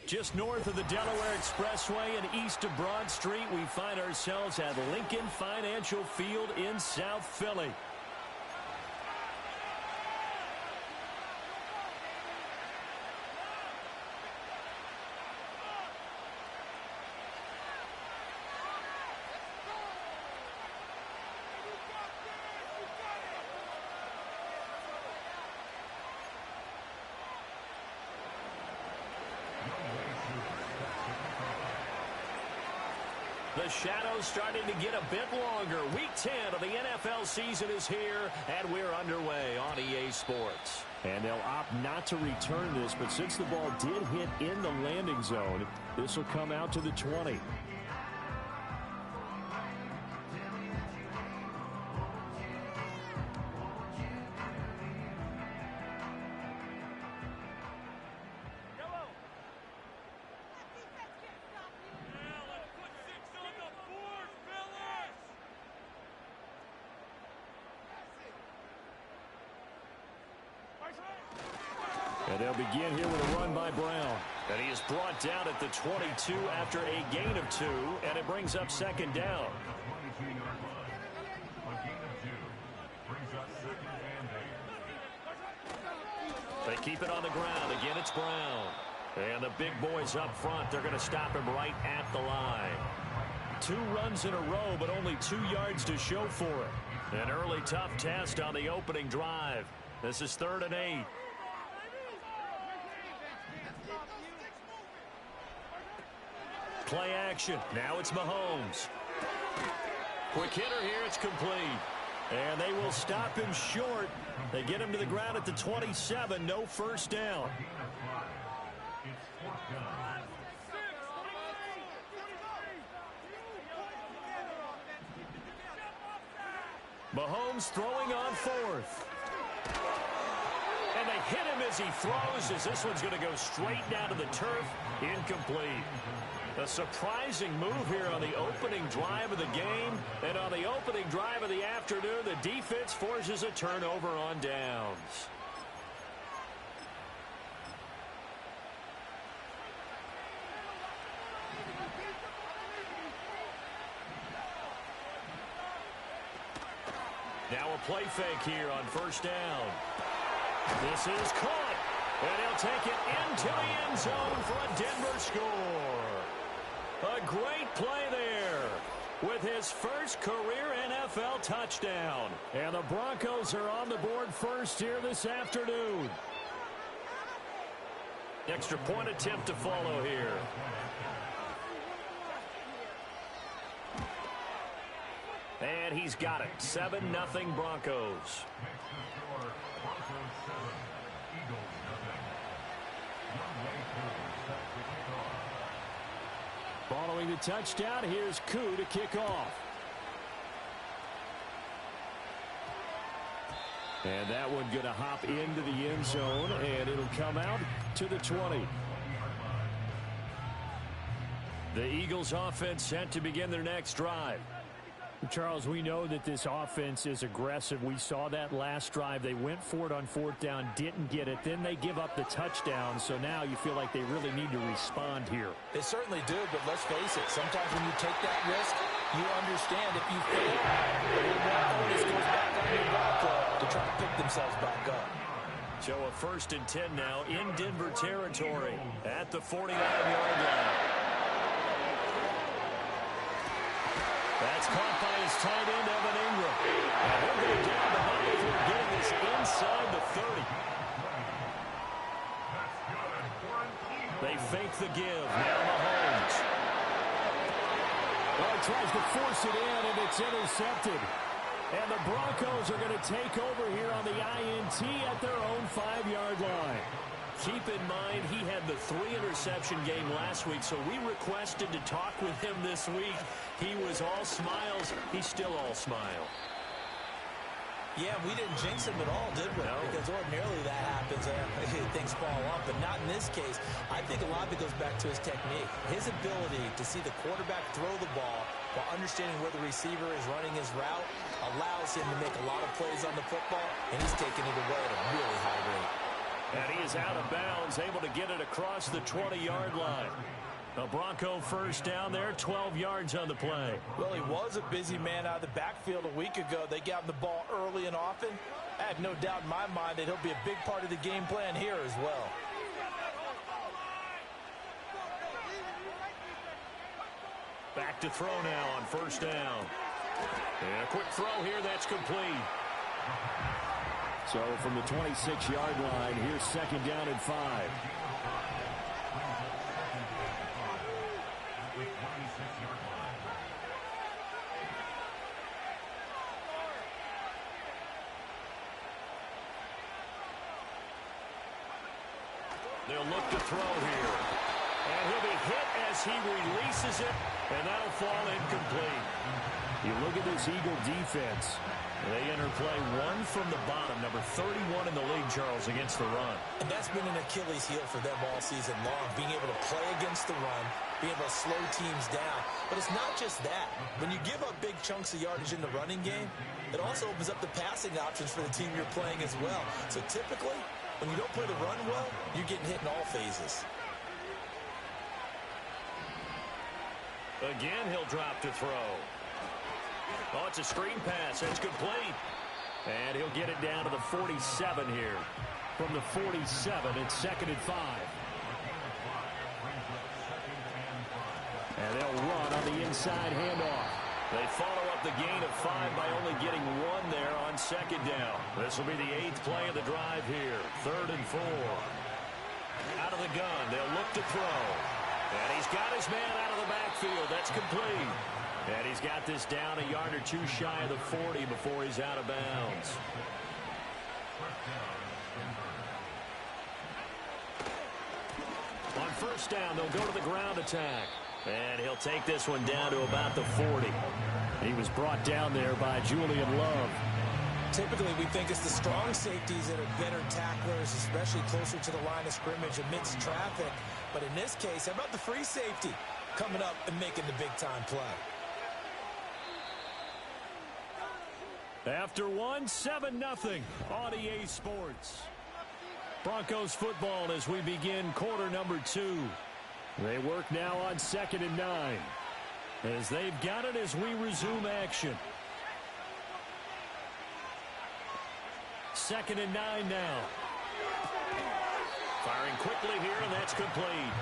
Speaker 1: Just north of the Delaware Expressway and east of Broad Street, we find ourselves at Lincoln Financial Field in South Philly. The shadow's starting to get a bit longer. Week 10 of the NFL season is here, and we're underway on EA Sports.
Speaker 5: And they'll opt not to return this, but since the ball did hit in the landing zone, this will come out to the 20. And they'll begin here with a run by Brown.
Speaker 1: And he is brought down at the 22 after a gain of 2, and it brings up second down. They keep it on the ground. Again, it's Brown. And the big boys up front, they're going to stop him right at the line. 2 runs in a row, but only 2 yards to show for it. An early tough test on the opening drive. This is 3rd and 8. Play action. Now it's Mahomes. Quick hitter here. It's complete. And they will stop him short. They get him to the ground at the 27. No first down. Mahomes throwing on 4th. And they hit him as he throws, as this one's going to go straight down to the turf. Incomplete. A surprising move here on the opening drive of the game. And on the opening drive of the afternoon, the defense forces a turnover on downs. Now a play fake here on first down. This is caught. And he'll take it into the end zone for a Denver score. A great play there with his first career NFL touchdown.
Speaker 5: And the Broncos are on the board first here this afternoon.
Speaker 1: Extra point attempt to follow here. And he's got it. 7-0 Broncos.
Speaker 5: Following the touchdown, here's Koo to kick off. And that one going to hop into the end zone, and it'll come out to the 20.
Speaker 1: The Eagles offense set to begin their next drive.
Speaker 5: Charles, we know that this offense is aggressive. We saw that last drive. They went for it on 4th down, didn't get it. Then they give up the touchdown. So now you feel like they really need to respond here.
Speaker 3: They certainly do, but let's face it. Sometimes when you take that risk, you understand if you fail, the onus goes back on your ball club to try to pick themselves back up.
Speaker 1: So a 1st and 10 now in Denver territory at the 49-yard line. That's caught by his tight end, Evan Ingram. And they're going down the line for getting this inside the 30. They fake the give. Now Mahomes.
Speaker 5: Well, he tries to force it in, and it's intercepted. And the Broncos are going to take over here on the INT at their own 5-yard line.
Speaker 1: Keep in mind, he had the 3-interception game last week, so we requested to talk with him this week. He was all smiles. He's still all smile.
Speaker 3: Yeah, we didn't jinx him at all, did we?
Speaker 1: No.
Speaker 3: Because ordinarily that happens. Things fall off, but not in this case. I think a lot of it goes back to his technique. His ability to see the quarterback throw the ball while understanding where the receiver is running his route allows him to make a lot of plays on the football, and he's taking it away at a really high rate.
Speaker 1: And he is out of bounds, able to get it across the 20-yard line. A Bronco first down there, 12 yards on the play.
Speaker 3: Well, he was a busy man out of the backfield a week ago. They got him the ball early and often. I have no doubt in my mind that he'll be a big part of the game plan here as well.
Speaker 1: Back to throw now on first down. And a quick throw here, that's complete.
Speaker 5: So from the 26-yard line, here's second down and 5.
Speaker 1: They'll look to throw here. And he'll be hit as he releases it, and that'll fall incomplete.
Speaker 5: You look at this Eagle defense.
Speaker 1: They enter play one from the bottom, number 31 in the league, Charles, against the run.
Speaker 4: And that's been an Achilles heel for them all season long, being able to play against the run, being able to slow teams down. But it's not just that. When you give up big chunks of yardage in the running game, it also opens up the passing options for the team you're playing as well. So typically, when you don't play the run well, you're getting hit in all phases.
Speaker 1: Again, he'll drop to throw. Oh, it's a screen pass. It's complete. And he'll get it down to the 47 here.
Speaker 5: From the 47, it's second and 5. And they'll run on the inside handoff.
Speaker 1: They follow up the gain of 5 by only getting 1 there on second down. This will be the 8th play of the drive here. 3rd and 4. Out of the gun, they'll look to throw. And he's got his man out of the backfield. That's complete. And he's got this down a yard or two shy of the 40 before he's out of bounds. On first down, they'll go to the ground attack. And he'll take this one down to about the 40.
Speaker 5: He was brought down there by Julian Love.
Speaker 3: Typically, we think it's the strong safeties that are better tacklers, especially closer to the line of scrimmage amidst traffic. But in this case, how about the free safety coming up and making the big-time play?
Speaker 1: After one, 7-0 on EA Sports. Broncos football as we begin quarter number 2.
Speaker 5: They work now on 2nd and 9.
Speaker 1: As they've got it as we resume action. 2nd and 9 now. Firing quickly here, and that's complete.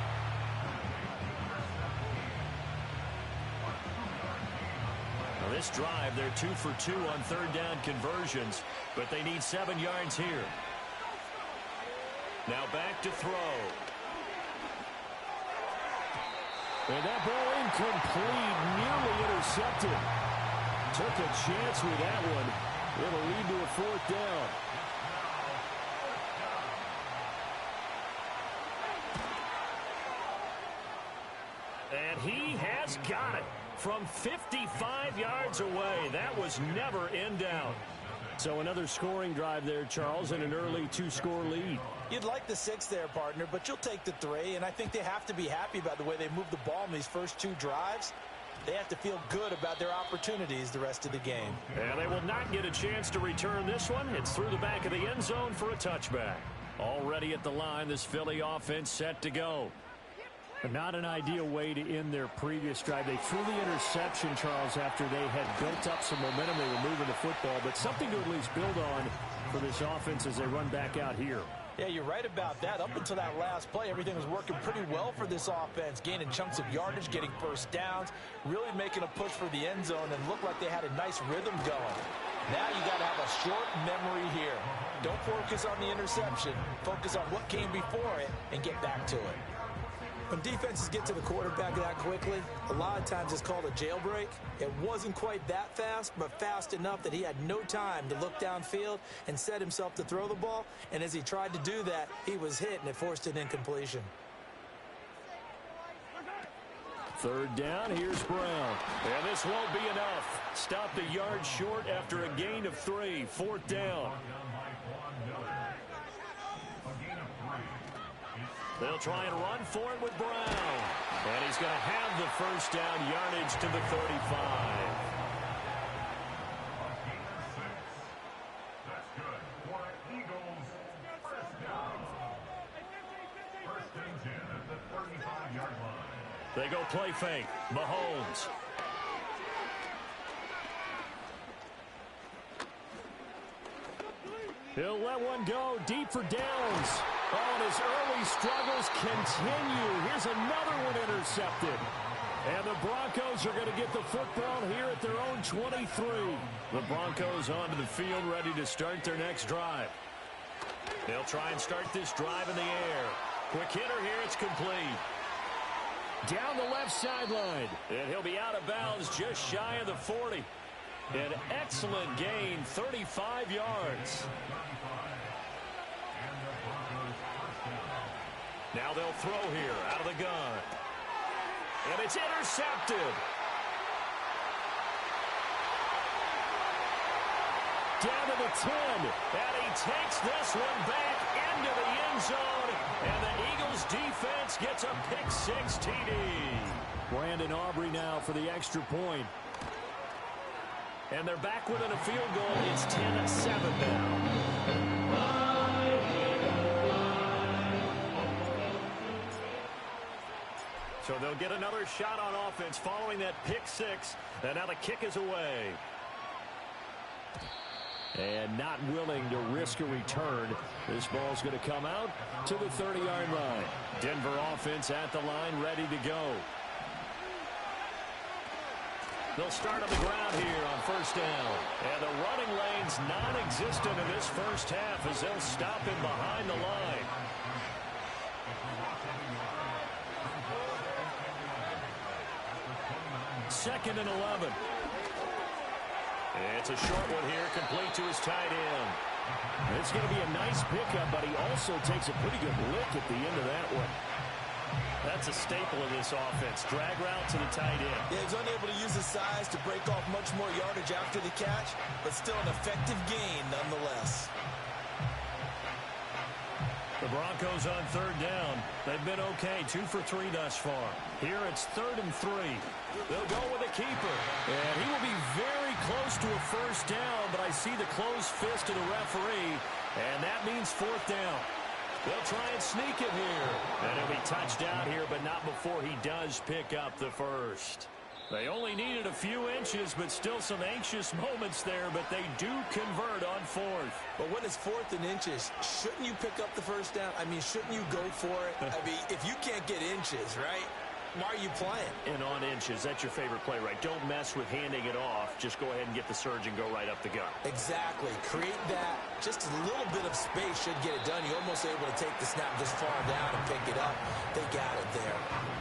Speaker 1: Now this drive, they're 2 for 2 on 3rd down conversions, but they need 7 yards here. Now back to throw.
Speaker 5: And that ball incomplete, nearly intercepted. Took a chance with that one. It'll lead to a 4th down.
Speaker 1: And he has got it from 55 yards away. That was never in doubt.
Speaker 5: So another scoring drive there, Charles, and an early 2-score lead.
Speaker 3: You'd like the 6 there, partner, but you'll take the 3, and I think they have to be happy about the way they moved the ball in these first 2 drives. They have to feel good about their opportunities the rest of the game.
Speaker 1: And they will not get a chance to return this one. It's through the back of the end zone for a touchback. Already at the line, this Philly offense set to go.
Speaker 5: But not an ideal way to end their previous drive. They threw the interception, Charles, after they had built up some momentum. They were moving the football, but something to at least build on for this offense as they run back out here.
Speaker 3: Yeah, you're right about that. Up until that last play, everything was working pretty well for this offense, gaining chunks of yardage, getting first downs, really making a push for the end zone, and looked like they had a nice rhythm going. Now you got to have a short memory here. Don't focus on the interception. Focus on what came before it and get back to it. When defenses get to the quarterback that quickly, a lot of times it's called a jailbreak. It wasn't quite that fast, but fast enough that he had no time to look downfield and set himself to throw the ball. And as he tried to do that, he was hit, and it forced an incompletion.
Speaker 1: 3rd down, here's Brown. And this won't be enough. Stopped a yard short after a gain of 3. 4th down. They'll try and run for it with Brown. And he's going to have the first down, yardage to the 35. They go play fake. Mahomes. He'll let one go deep for downs. Oh, and his early struggles continue. Here's another one intercepted. And the Broncos are going to get the football here at their own 23. The Broncos onto the field ready to start their next drive. They'll try and start this drive in the air. Quick hitter here. It's complete. Down the left sideline. And he'll be out of bounds just shy of the 40. An excellent gain, 35 yards. Now they'll throw here out of the gun. And it's intercepted. Down to the 10. And he takes this one back into the end zone. And the Eagles defense gets a pick-6 TD. Brandon Aubrey now for the extra point. And they're back within a field goal. It's 10-7 now. So they'll get another shot on offense following that pick-6. And now the kick is away. And not willing to risk a return. This ball's going to come out to the 30-yard line. Denver offense at the line, ready to go. They'll start on the ground here on first down. And the running lane's non-existent in this first half as they'll stop him behind the line. Second and 11. It's a short one here, complete to his tight end. It's going to be a nice pickup, but he also takes a pretty good lick at the end of that one. That's a staple of this offense. Drag route to the tight end.
Speaker 4: Yeah, he's unable to use his size to break off much more yardage after the catch, but still an effective gain nonetheless.
Speaker 1: The Broncos on third down. They've been okay, 2 for 3 thus far. Here it's 3rd and 3. They'll go with a keeper. And he will be very close to a first down, but I see the closed fist of the referee, and that means 4th down. They'll try and sneak it here. And he'll be touchdown here, but not before he does pick up the first. They only needed a few inches, but still some anxious moments there, but they do convert on 4th.
Speaker 4: But when it's 4th and inches, shouldn't you pick up the first down? I mean, shouldn't you go for it? I mean, if you can't get inches, right, why are you playing?
Speaker 1: And on inches, that's your favorite play, right? Don't mess with handing it off. Just go ahead and get the surge and go right up the gut.
Speaker 4: Exactly. Create that. Just a little bit of space should get it done. You're almost able to take the snap, just fall down and pick it up. They got it there.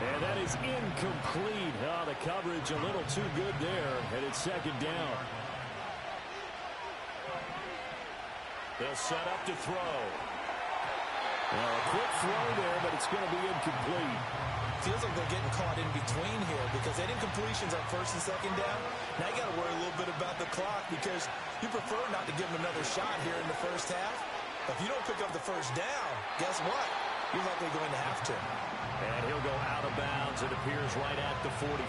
Speaker 1: And that is incomplete. Oh, the coverage a little too good there, and it's 2nd down. They'll set up to throw. Well, a quick throw there, but it's going to be incomplete.
Speaker 4: Feels like they're getting caught in between here because they didn't completions on 1st and 2nd down. Now you got to worry a little bit about the clock because you prefer not to give them another shot here in the first half. If you don't pick up the first down, guess what? You're likely going to have to.
Speaker 1: And he'll go out of bounds. It appears right at the 45.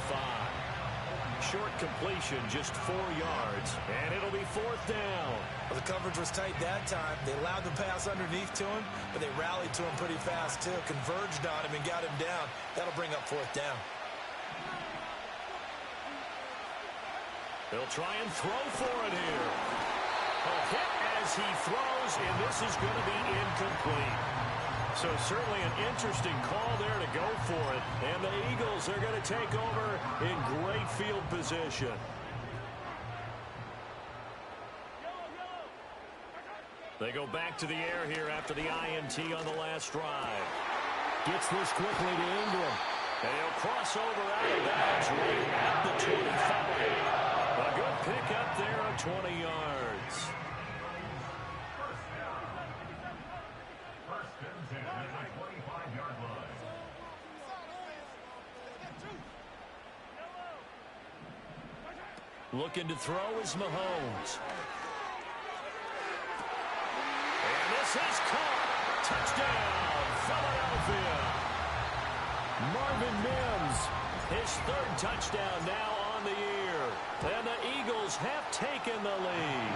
Speaker 1: Short completion, just 4 yards. And it'll be 4th down.
Speaker 4: Well, the coverage was tight that time. They allowed the pass underneath to him, but they rallied to him pretty fast, too. Converged on him and got him down. That'll bring up 4th down.
Speaker 1: They'll try and throw for it here. A hit as he throws, and this is going to be incomplete. So certainly an interesting call there to go for it. And the Eagles are going to take over in great field position. They go back to the air here after the INT on the last drive. Gets this quickly to Ingram. And he'll cross over out of bounds right at the 25. A good pick up there of 20 yards. Looking to throw is Mahomes. And this is caught. Touchdown, Philadelphia. Marvin Mims, his 3rd touchdown now on the year. And the Eagles have taken the lead.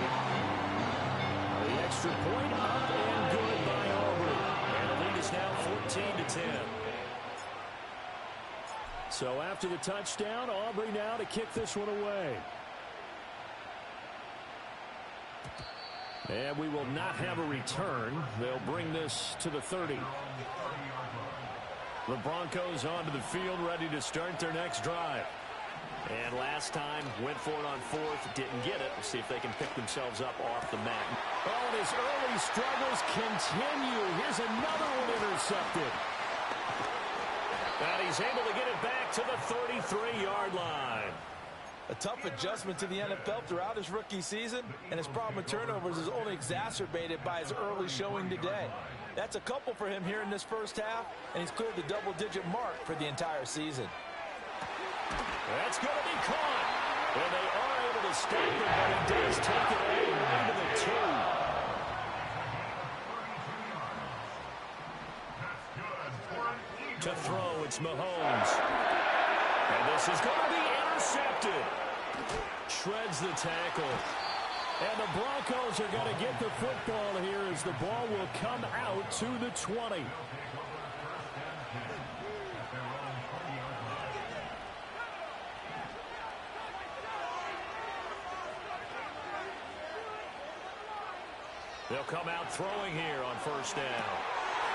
Speaker 1: The extra point up and good by Aubrey. And the lead is now 14-10. So after the touchdown, Aubrey now to kick this one away. And we will not have a return. They'll bring this to the 30. The Broncos onto the field, ready to start their next drive.
Speaker 5: And last time, went for it on fourth, didn't get it. We'll see if they can pick themselves up off the mat.
Speaker 1: Oh, and his early struggles continue. Here's another one intercepted.
Speaker 5: And he's able to get it back to the 33-yard line.
Speaker 3: A tough adjustment to the NFL throughout his rookie season, and his problem with turnovers is only exacerbated by his early showing today. That's a couple for him here in this first half, and he's cleared the double-digit mark for the entire season.
Speaker 1: That's going to be caught. And they are able to stop it, but he does take it all the way to the 2. To throw, it's Mahomes. And this is going to be intercepted. Shreds the tackle. And the Broncos are going to get the football here as the ball will come out to the 20. They'll come out throwing here on first down.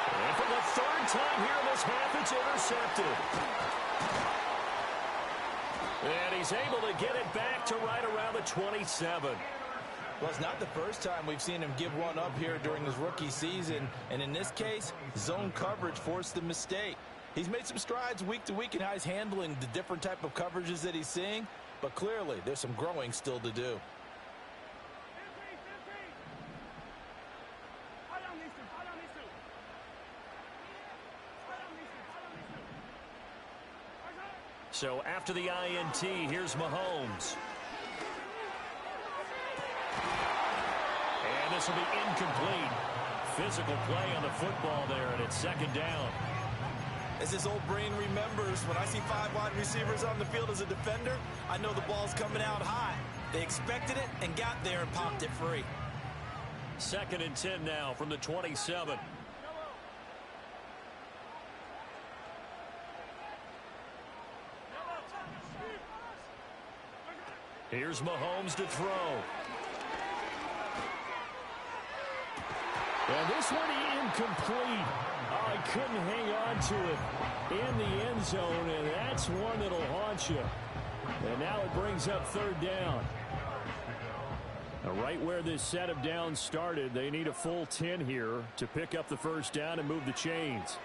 Speaker 1: And for the third time here in this half, it's intercepted. And he's able to get it back to right around the 27.
Speaker 3: Well, it's not the first time we've seen him give one up here during his rookie season. And in this case, zone coverage forced the mistake. He's made some strides week to week in how he's handling the different type of coverages that he's seeing. But clearly, there's some growing still to do.
Speaker 1: So after the INT, here's Mahomes. And this will be incomplete. Physical play on the football there, and it's second down.
Speaker 4: As his old brain remembers, when I see 5 wide receivers on the field as a defender, I know the ball's coming out high. They expected it and got there and popped it free.
Speaker 1: Second and 10 now from the 27. Here's Mahomes to throw. And this one incomplete. Oh, he couldn't hang on to it in the end zone, and that's one that'll haunt you. And now it brings up third down. Now, right where this set of downs started, they need a full 10 here to pick up the first down and move the chains.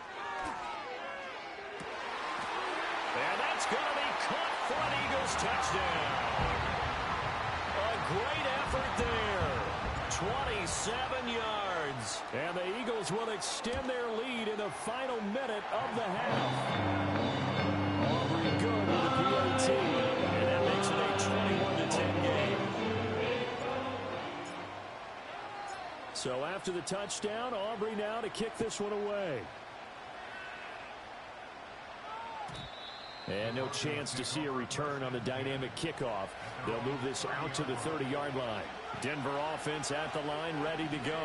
Speaker 1: And that's going to be caught for an Eagles touchdown. A great effort there. 27 yards. And the Eagles will extend their lead in the final minute of the half. Aubrey good with the PAT. And that makes it a 21-10 game. So after the touchdown, Aubrey now to kick this one away. And no chance to see a return on the dynamic kickoff. They'll move this out to the 30-yard line. Denver offense at the line, ready to go.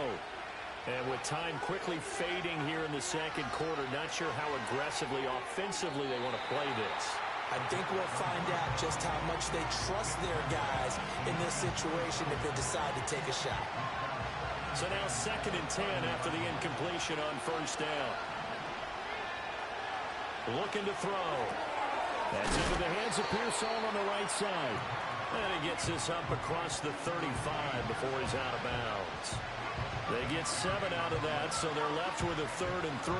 Speaker 1: And with time quickly fading here in the second quarter, not sure how aggressively, offensively they want to play this.
Speaker 3: I think we'll find out just how much they trust their guys in this situation if they decide to take a shot.
Speaker 1: So now second and 10 after the incompletion on first down. Looking to throw. That's into the hands of Pearsall on the right side. And he gets this up across the 35 before he's out of bounds. They get 7 out of that, so they're left with a 3rd and 3.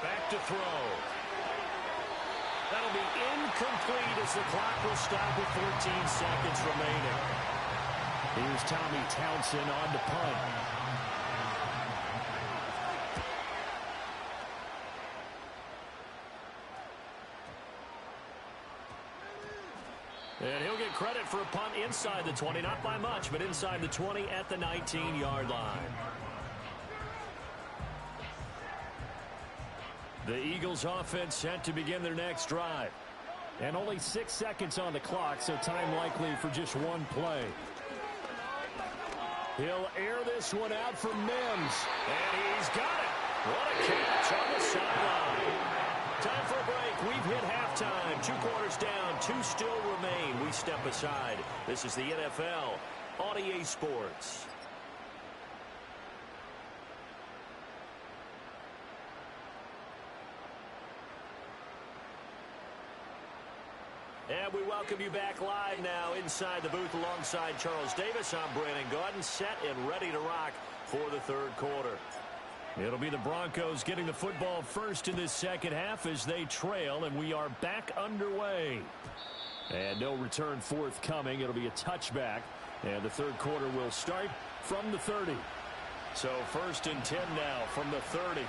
Speaker 1: Back to throw. That'll be incomplete as the clock will stop with 14 seconds remaining. Here's Tommy Townsend on to punt. And he'll get credit for a punt inside the 20, not by much, but inside the 20 at the 19-yard line. The Eagles offense set to begin their next drive. And only 6 seconds on the clock, so time likely for just one play. He'll air this one out for Mims. And he's got it. What a catch on the sideline. Time for a break. We've hit halftime. 2 quarters down. 2 still remain. We step aside. This is the NFL on EA Sports. And we welcome you back live now inside the booth alongside Charles Davis. I'm Brandon Gaudin, set and ready to rock for the 3rd quarter. It'll be the Broncos getting the football first in this second half as they trail, and we are back underway. And no return forthcoming. It'll be a touchback, and the 3rd quarter will start from the 30. So 1st and 10 now from the 30.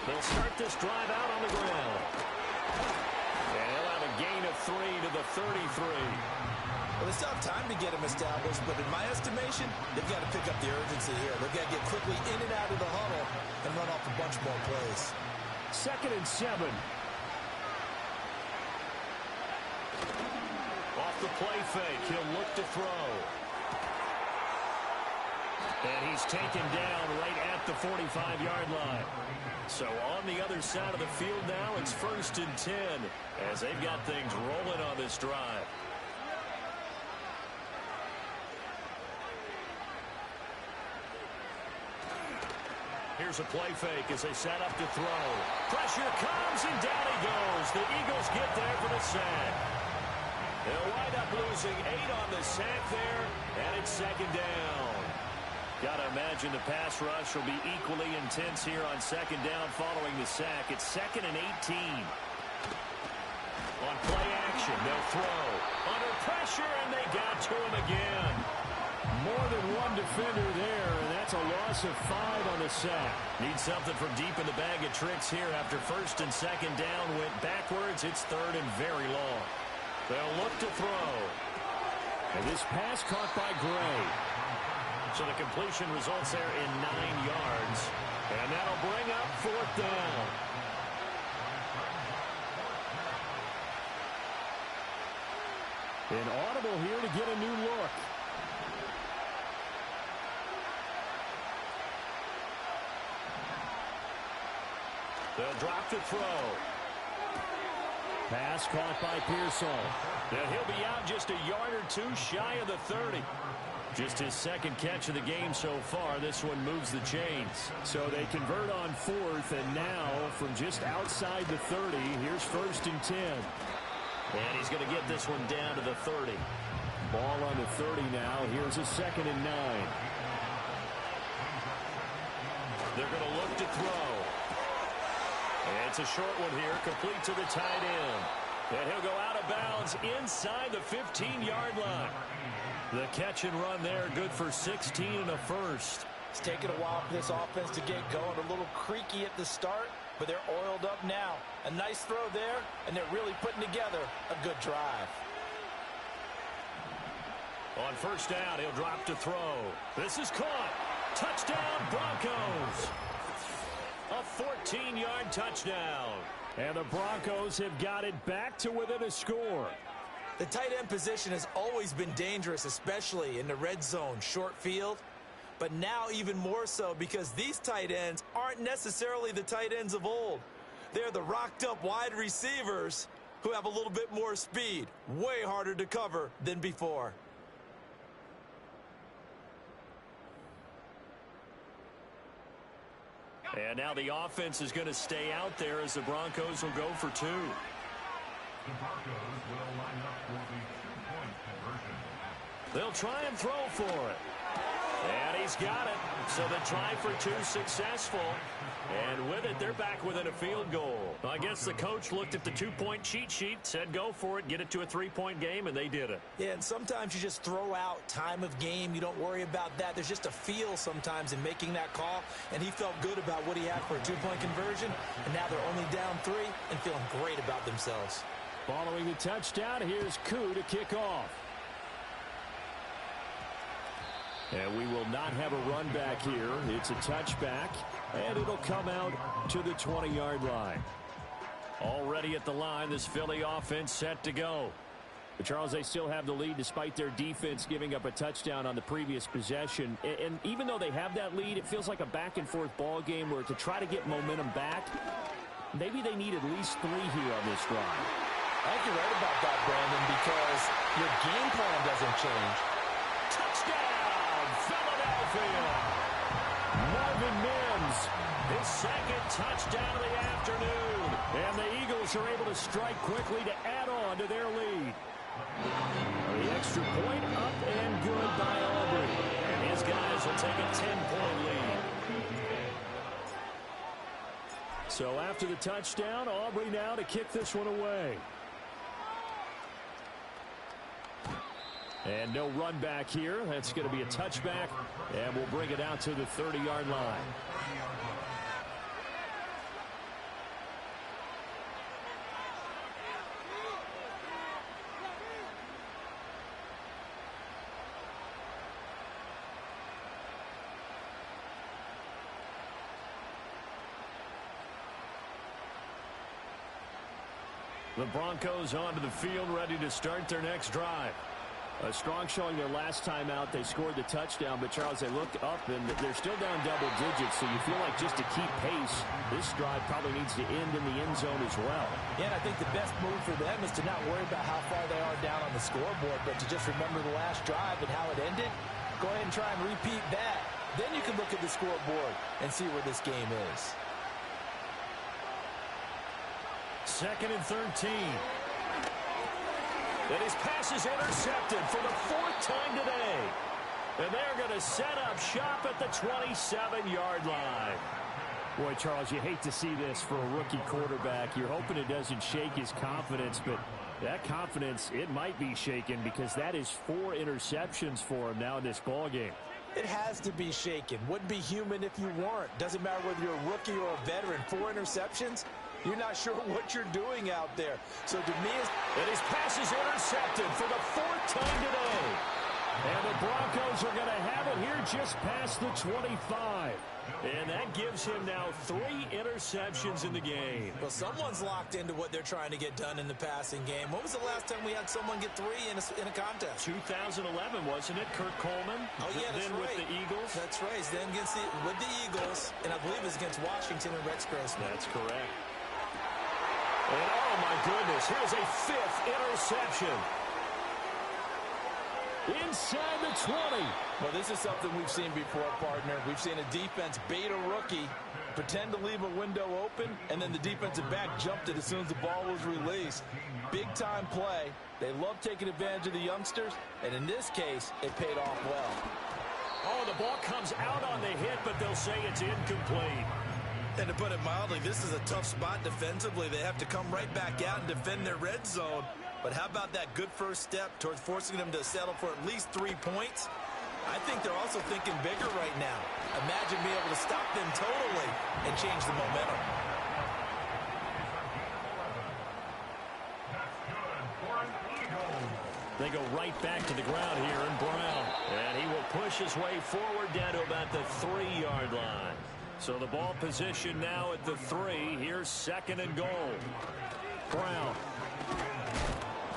Speaker 1: They'll start this drive out on the ground. And he'll have a gain of 3 to the 33.
Speaker 4: Well, they still have time to get him established, but in my estimation, they've got to pick up the urgency here. They've got to get quickly in and out of the huddle and run off a bunch more plays.
Speaker 1: 2nd and 7. Off the play fake, he'll look to throw. And he's taken down right at the 45-yard line. So on the other side of the field now, it's 1st and 10 as they've got things rolling on this drive. Here's a play fake as they set up to throw. Pressure comes, and down he goes. The Eagles get there for the sack. They'll wind up losing 8 on the sack there, and it's 2nd down. Got to imagine the pass rush will be equally intense here on 2nd down following the sack. It's 2nd and 18. On play action, they'll throw. Under pressure, and they got to him again. More than one defender there, and that's a loss of 5 on the sack. Need something from deep in the bag of tricks here after 1st and 2nd down went backwards. It's 3rd and very long. They'll look to throw. And this pass caught by Gray. So the completion results there in 9 yards. And that'll bring up 4th down. An audible here to get a new look. They'll drop to throw. Pass caught by Pearsall. And he'll be out just a yard or 2 shy of the 30. Just his 2nd catch of the game so far. This one moves the chains. So they convert on 4th, and now from just outside the 30, here's 1st and 10. And he's going to get this one down to the 30. Ball on the 30 now. Here's a 2nd and 9. They're going to look to throw. And it's a short one here, complete to the tight end. And he'll go out of bounds inside the 15-yard line. The catch and run there, good for 16 and a first.
Speaker 3: It's taken a while for this offense to get going. A little creaky at the start, but they're oiled up now. A nice throw there, and they're really putting together a good drive.
Speaker 1: On 1st down, he'll drop to throw. This is caught. Touchdown, Broncos. A 14-yard touchdown. And the Broncos have got it back to within a score.
Speaker 4: The tight end position has always been dangerous, especially in the red zone, short field. But now even more so because these tight ends aren't necessarily the tight ends of old. They're the rocked-up wide receivers who have a little bit more speed. Way harder to cover than before.
Speaker 1: And now the offense is going to stay out there as the Broncos will go for 2.
Speaker 2: The Broncos will line up for the 2-point conversion.
Speaker 1: They'll try and throw for it. And he's got it. So the try for 2 successful. And with it, they're back within a field goal. I guess the coach looked at the 2-point cheat sheet, said go for it, get it to a 3-point game, and they did it.
Speaker 4: Yeah, and sometimes you just throw out time of game. You don't worry about that. There's just a feel sometimes in making that call, and he felt good about what he had for a 2-point conversion, and now they're only down 3 and feeling great about themselves.
Speaker 1: Following the touchdown, here's Koo to kick off. And we will not have a run back here. It's a touchback, and it'll come out to the 20-yard line. Already at the line, this Philly offense set to go.
Speaker 5: But, Charles, they still have the lead despite their defense giving up a touchdown on the previous possession. And even though they have that lead, it feels like a back-and-forth ball game where to try to get momentum back, maybe they need at least 3 here on this drive.
Speaker 3: I think you're right about that, Brandon, because your game plan doesn't change.
Speaker 1: Touchdown, Philadelphia! Marvin Mims, his second touchdown of the afternoon. And the Eagles are able to strike quickly to add on to their lead. The extra point up and good by Aubrey. And his guys will take a 10-point lead. So after the touchdown, Aubrey now to kick this one away. And no run back here. That's going to be a touchback. And we'll bring it out to the 30-yard line. The Broncos onto the field, ready to start their next drive. A strong showing their last time out. They scored the touchdown, but, Charles, they look up, and they're still down double digits, so you feel like just to keep pace, this drive probably needs to end in the end zone as well.
Speaker 3: Yeah, and I think the best move for them is to not worry about how far they are down on the scoreboard, but to just remember the last drive and how it ended. Go ahead and try and repeat that. Then you can look at the scoreboard and see where this game is.
Speaker 1: 2nd and 13. And his pass is intercepted for the 4th time today. And they're going to set up shop at the 27-yard line. Boy, Charles, you hate to see this for a rookie quarterback. You're hoping it doesn't shake his confidence, but that confidence, it might be shaken because that is 4 interceptions for him now in this ballgame.
Speaker 3: It has to be shaken. Wouldn't be human if you weren't. Doesn't matter whether you're a rookie or a veteran. 4 interceptions, you're not sure what you're doing out there. So to me,
Speaker 1: and his pass is intercepted for the 4th time today. And the Broncos are going to have it here just past the 25. And that gives him now 3 interceptions in the game.
Speaker 4: Well, someone's locked into what they're trying to get done in the passing game. When was the last time we had someone get 3 in a contest?
Speaker 1: 2011, wasn't it? Kurt Coleman.
Speaker 4: Oh, yeah, that's
Speaker 1: then
Speaker 4: right.
Speaker 1: With the Eagles.
Speaker 4: That's right. Then with the Eagles, and I believe it was against Washington and Rex Grossman.
Speaker 1: That's correct. And, oh, my goodness, here's a 5th interception. Inside the 20.
Speaker 3: Well, this is something we've seen before, partner. We've seen a defense bait a rookie, pretend to leave a window open, and then the defensive back jumped it as soon as the ball was released. Big-time play. They love taking advantage of the youngsters, and in this case, it paid off well.
Speaker 1: Oh, the ball comes out on the hit, but they'll say it's incomplete.
Speaker 4: And to put it mildly, this is a tough spot defensively. They have to come right back out and defend their red zone. But how about that good first step towards forcing them to settle for at least 3 points? I think they're also thinking bigger right now. Imagine being able to stop them totally and change the momentum.
Speaker 1: They go right back to the ground here in Brown. And he will push his way forward down to about the 3-yard line. So the ball position now at the 3. Here's 2nd and goal. Brown.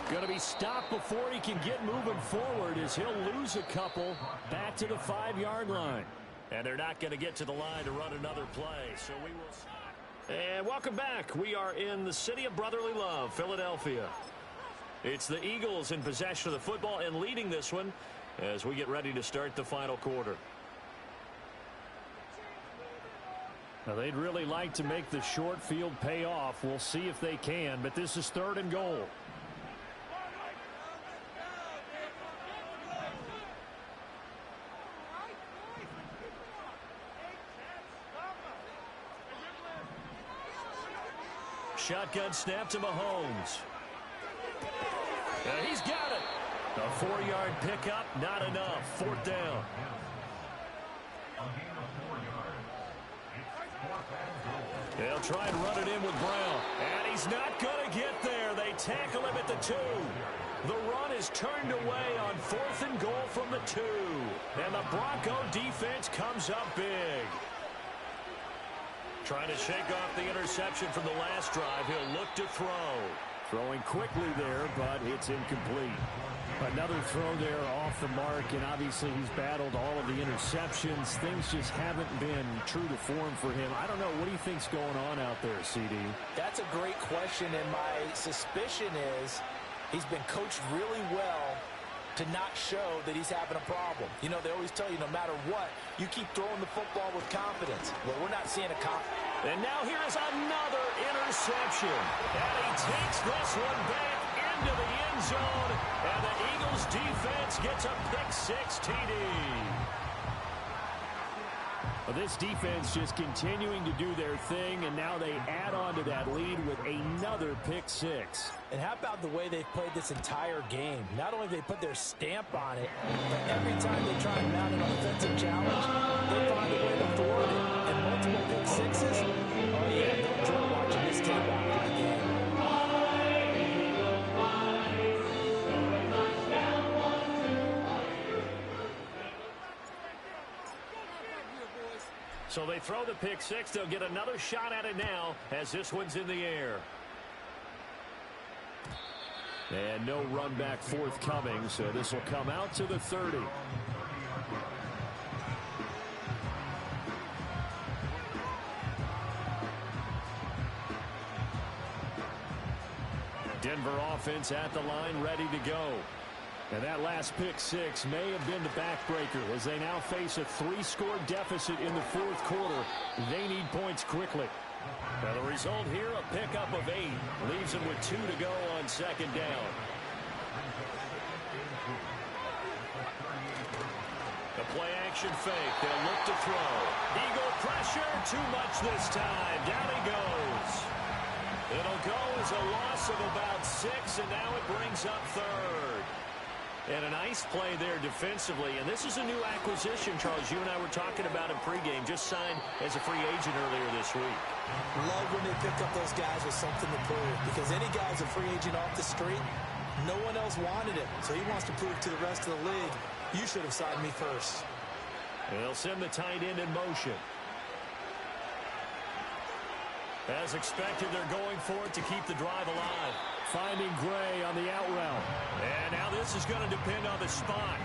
Speaker 1: Going to be stopped before he can get moving forward as he'll lose a couple back to the 5-yard line. And they're not going to get to the line to run another play. So we will. And welcome back. We are in the city of brotherly love, Philadelphia. It's the Eagles in possession of the football and leading this one as we get ready to start the final quarter. Now, they'd really like to make the short field pay off. We'll see if they can, but this is 3rd and goal. Shotgun snap to Mahomes. And he's got it. A 4-yard pickup, not enough. 4th down. They'll try and run it in with Brown. And he's not going to get there. They tackle him at the 2. The run is turned away on 4th and goal from the 2. And the Bronco defense comes up big. Trying to shake off the interception from the last drive. He'll look to throw.
Speaker 5: Throwing quickly there, but it's incomplete. Another throw there off the mark, and obviously he's battled all of the interceptions. Things just haven't been true to form for him. I don't know. What do you think's going on out there, CD?
Speaker 3: That's a great question, and my suspicion is he's been coached really well to not show that he's having a problem. You know, they always tell you no matter what, you keep throwing the football with confidence. Well, we're not seeing a
Speaker 1: And now here is another interception. And he takes this one back into the end zone. And the Eagles defense gets a pick-6 TD.
Speaker 5: Well, this defense just continuing to do their thing, and now they add on to that lead with another pick-6.
Speaker 3: And how about the way they've played this entire game? Not only have they put their stamp on it, but every time they try and mount an offensive challenge, they find a way to thwart it. And multiple pick-6s? Oh, yeah, they'll enjoy watching this tape after the game.
Speaker 1: So they throw the pick-6. They'll get another shot at it now as this one's in the air.
Speaker 5: And no run back forthcoming, so this will come out to the 30. Denver offense at the line, ready to go. And that last pick-6 may have been the backbreaker as they now face a 3-score deficit in the fourth quarter. They need points quickly.
Speaker 1: Now the result here, a pickup of 8. Leaves them with 2 to go on second down. The play action fake. They'll look to throw. Eagle pressure. Too much this time. Down he goes. It'll go as a loss of about 6, and now it brings up third. And a nice play there defensively. And this is a new acquisition, Charles. You and I were talking about him pregame. Just signed as a free agent earlier this week.
Speaker 3: Love when they pick up those guys with something to prove. Because any guy's a free agent off the street, no one else wanted him. So he wants to prove to the rest of the league, you should have signed me first.
Speaker 1: And they'll send the tight end in motion. As expected, they're going for it to keep the drive alive.
Speaker 5: Finding Gray on the out route.
Speaker 1: And now this is going to depend on the spot.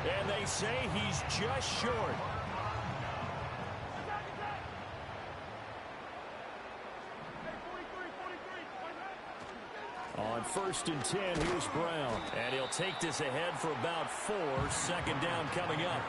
Speaker 1: And they say he's just short.
Speaker 5: On 1st and 10, here's Brown.
Speaker 1: And he'll take this ahead for about 4. Second down coming up.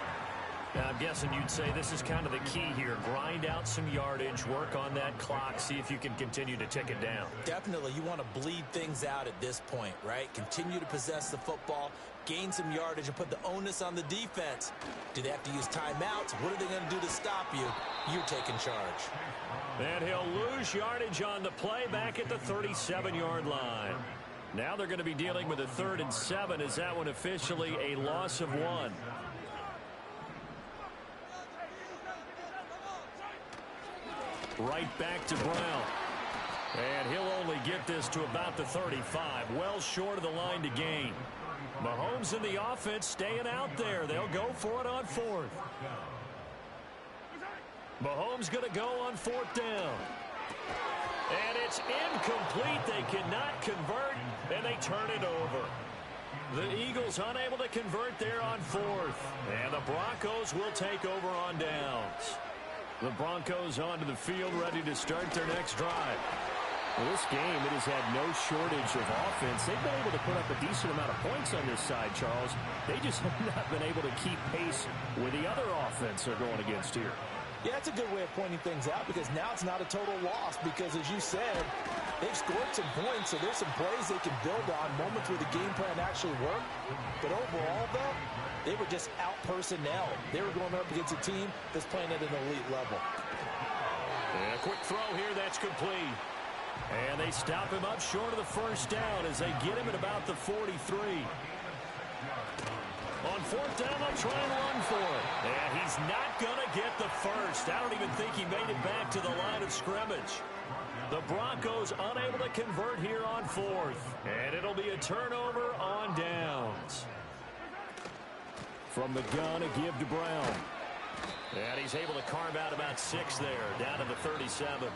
Speaker 1: Now, I'm guessing you'd say this is kind of the key here. Grind out some yardage, work on that clock, see if you can continue to tick it down.
Speaker 3: Definitely, you want to bleed things out at this point, right? Continue to possess the football, gain some yardage, and put the onus on the defense. Do they have to use timeouts? What are they going to do to stop you? You're taking charge.
Speaker 1: And he'll lose yardage on the play back at the 37-yard line. Now they're going to be dealing with a 3rd and 7. Is that one officially a loss of 1? Right back to Brown. And he'll only get this to about the 35. Well short of the line to gain. Mahomes and the offense staying out there. They'll go for it on 4th. Mahomes going to go on 4th down. And it's incomplete. They cannot convert, and they turn it over. The Eagles unable to convert there on 4th. And the Broncos will take over on downs. The Broncos onto the field, ready to start their next drive.
Speaker 5: Well, this game, it has had no shortage of offense. They've been able to put up a decent amount of points on this side, Charles. They just have not been able to keep pace with the other offense they're going against here.
Speaker 3: Yeah, that's a good way of pointing things out because now it's not a total loss because, as you said, they've scored some points, so there's some plays they can build on, moments where the game plan actually worked. But overall, though, they were just out-personnel. They were going up against a team that's playing at an elite level.
Speaker 1: And a quick throw here, that's complete. And they stop him up short of the first down as they get him at about the 43. On 4th down, they'll try and run for it. And he's not going to get the first. I don't even think he made it back to the line of scrimmage. The Broncos unable to convert here on 4th. And it'll be a turnover on downs.
Speaker 5: From the gun, a give to Brown.
Speaker 1: And he's able to carve out about 6 there, down to the 37.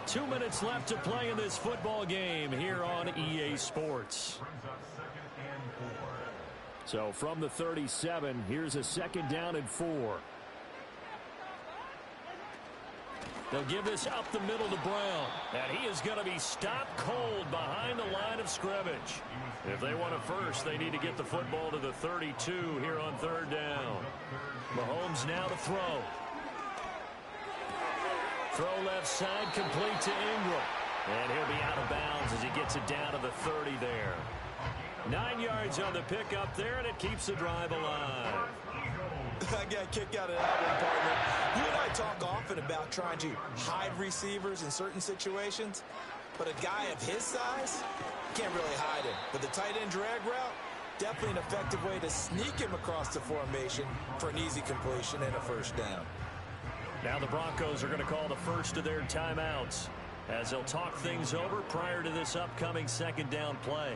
Speaker 1: 2 minutes left to play in this football game here on EA Sports. So from the 37, here's a 2nd down and 4. They'll give this up the middle to Brown. And he is going to be stopped cold behind the line of scrimmage. If they want a first, they need to get the football to the 32 here on 3rd down. Mahomes now to throw. Throw left side, complete to Ingram. And he'll be out of bounds as he gets it down to the 30 there. 9 yards on the pickup there, and it keeps the drive alive.
Speaker 4: I got a kick out of that one, partner. You and I talk often about trying to hide receivers in certain situations, but a guy of his size, can't really hide him. But the tight end drag route, definitely an effective way to sneak him across the formation for an easy completion and a first down.
Speaker 1: Now the Broncos are going to call the first of their timeouts as they'll talk things over prior to this upcoming 2nd down play.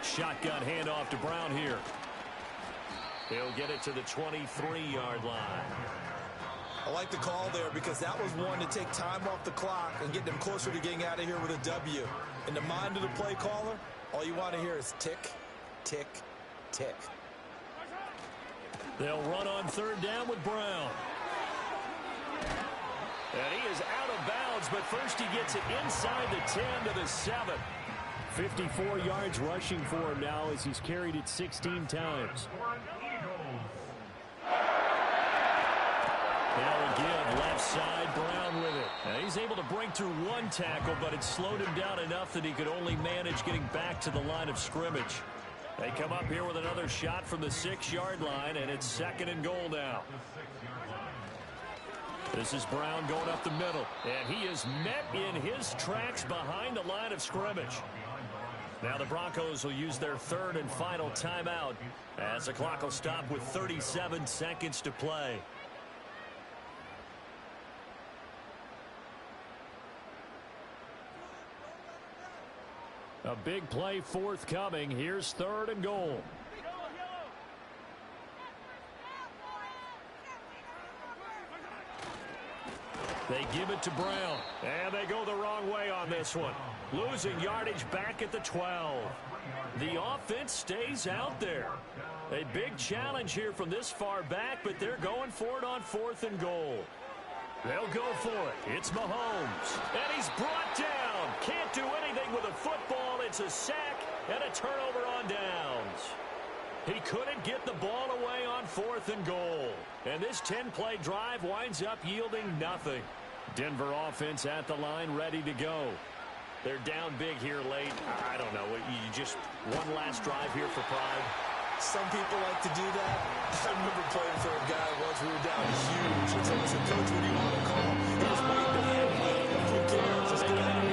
Speaker 1: Shotgun handoff to Brown here. He'll get it to the 23-yard line.
Speaker 4: I like the call there because that was one to take time off the clock and get them closer to getting out of here with a W. In the mind of the play caller, all you want to hear is tick, tick, tick.
Speaker 1: They'll run on 3rd down with Brown. And he is out of bounds, but first he gets it inside the 10 to the 7. 54 yards rushing for him now as he's carried it 16 times. They'll give left side, Brown with it. Now he's able to break through one tackle, but it slowed him down enough that he could only manage getting back to the line of scrimmage. They come up here with another shot from the 6-yard line, and it's 2nd and goal now. This is Brown going up the middle, and he is met in his tracks behind the line of scrimmage. Now the Broncos will use their 3rd and final timeout as the clock will stop with 37 seconds to play. A big play forthcoming. Here's 3rd and goal. They give it to Brown, and they go the wrong way on this one. Losing yardage back at the 12. The offense stays out there. A big challenge here from this far back, but they're going for it on 4th and goal. They'll go for it. It's Mahomes, and he's brought down. Can't do anything with a football. It's a sack and a turnover on downs. He couldn't get the ball away on 4th and goal. And this 10-play drive winds up yielding nothing. Denver offense at the line, ready to go. They're down big here late. I don't know. You just one last drive here for pride.
Speaker 4: Some people like to do that. I remember playing for a guy once. We were down huge. And someone said, Coach, what do you want to call? He just waved the hand. Who cares? Let's get out of here.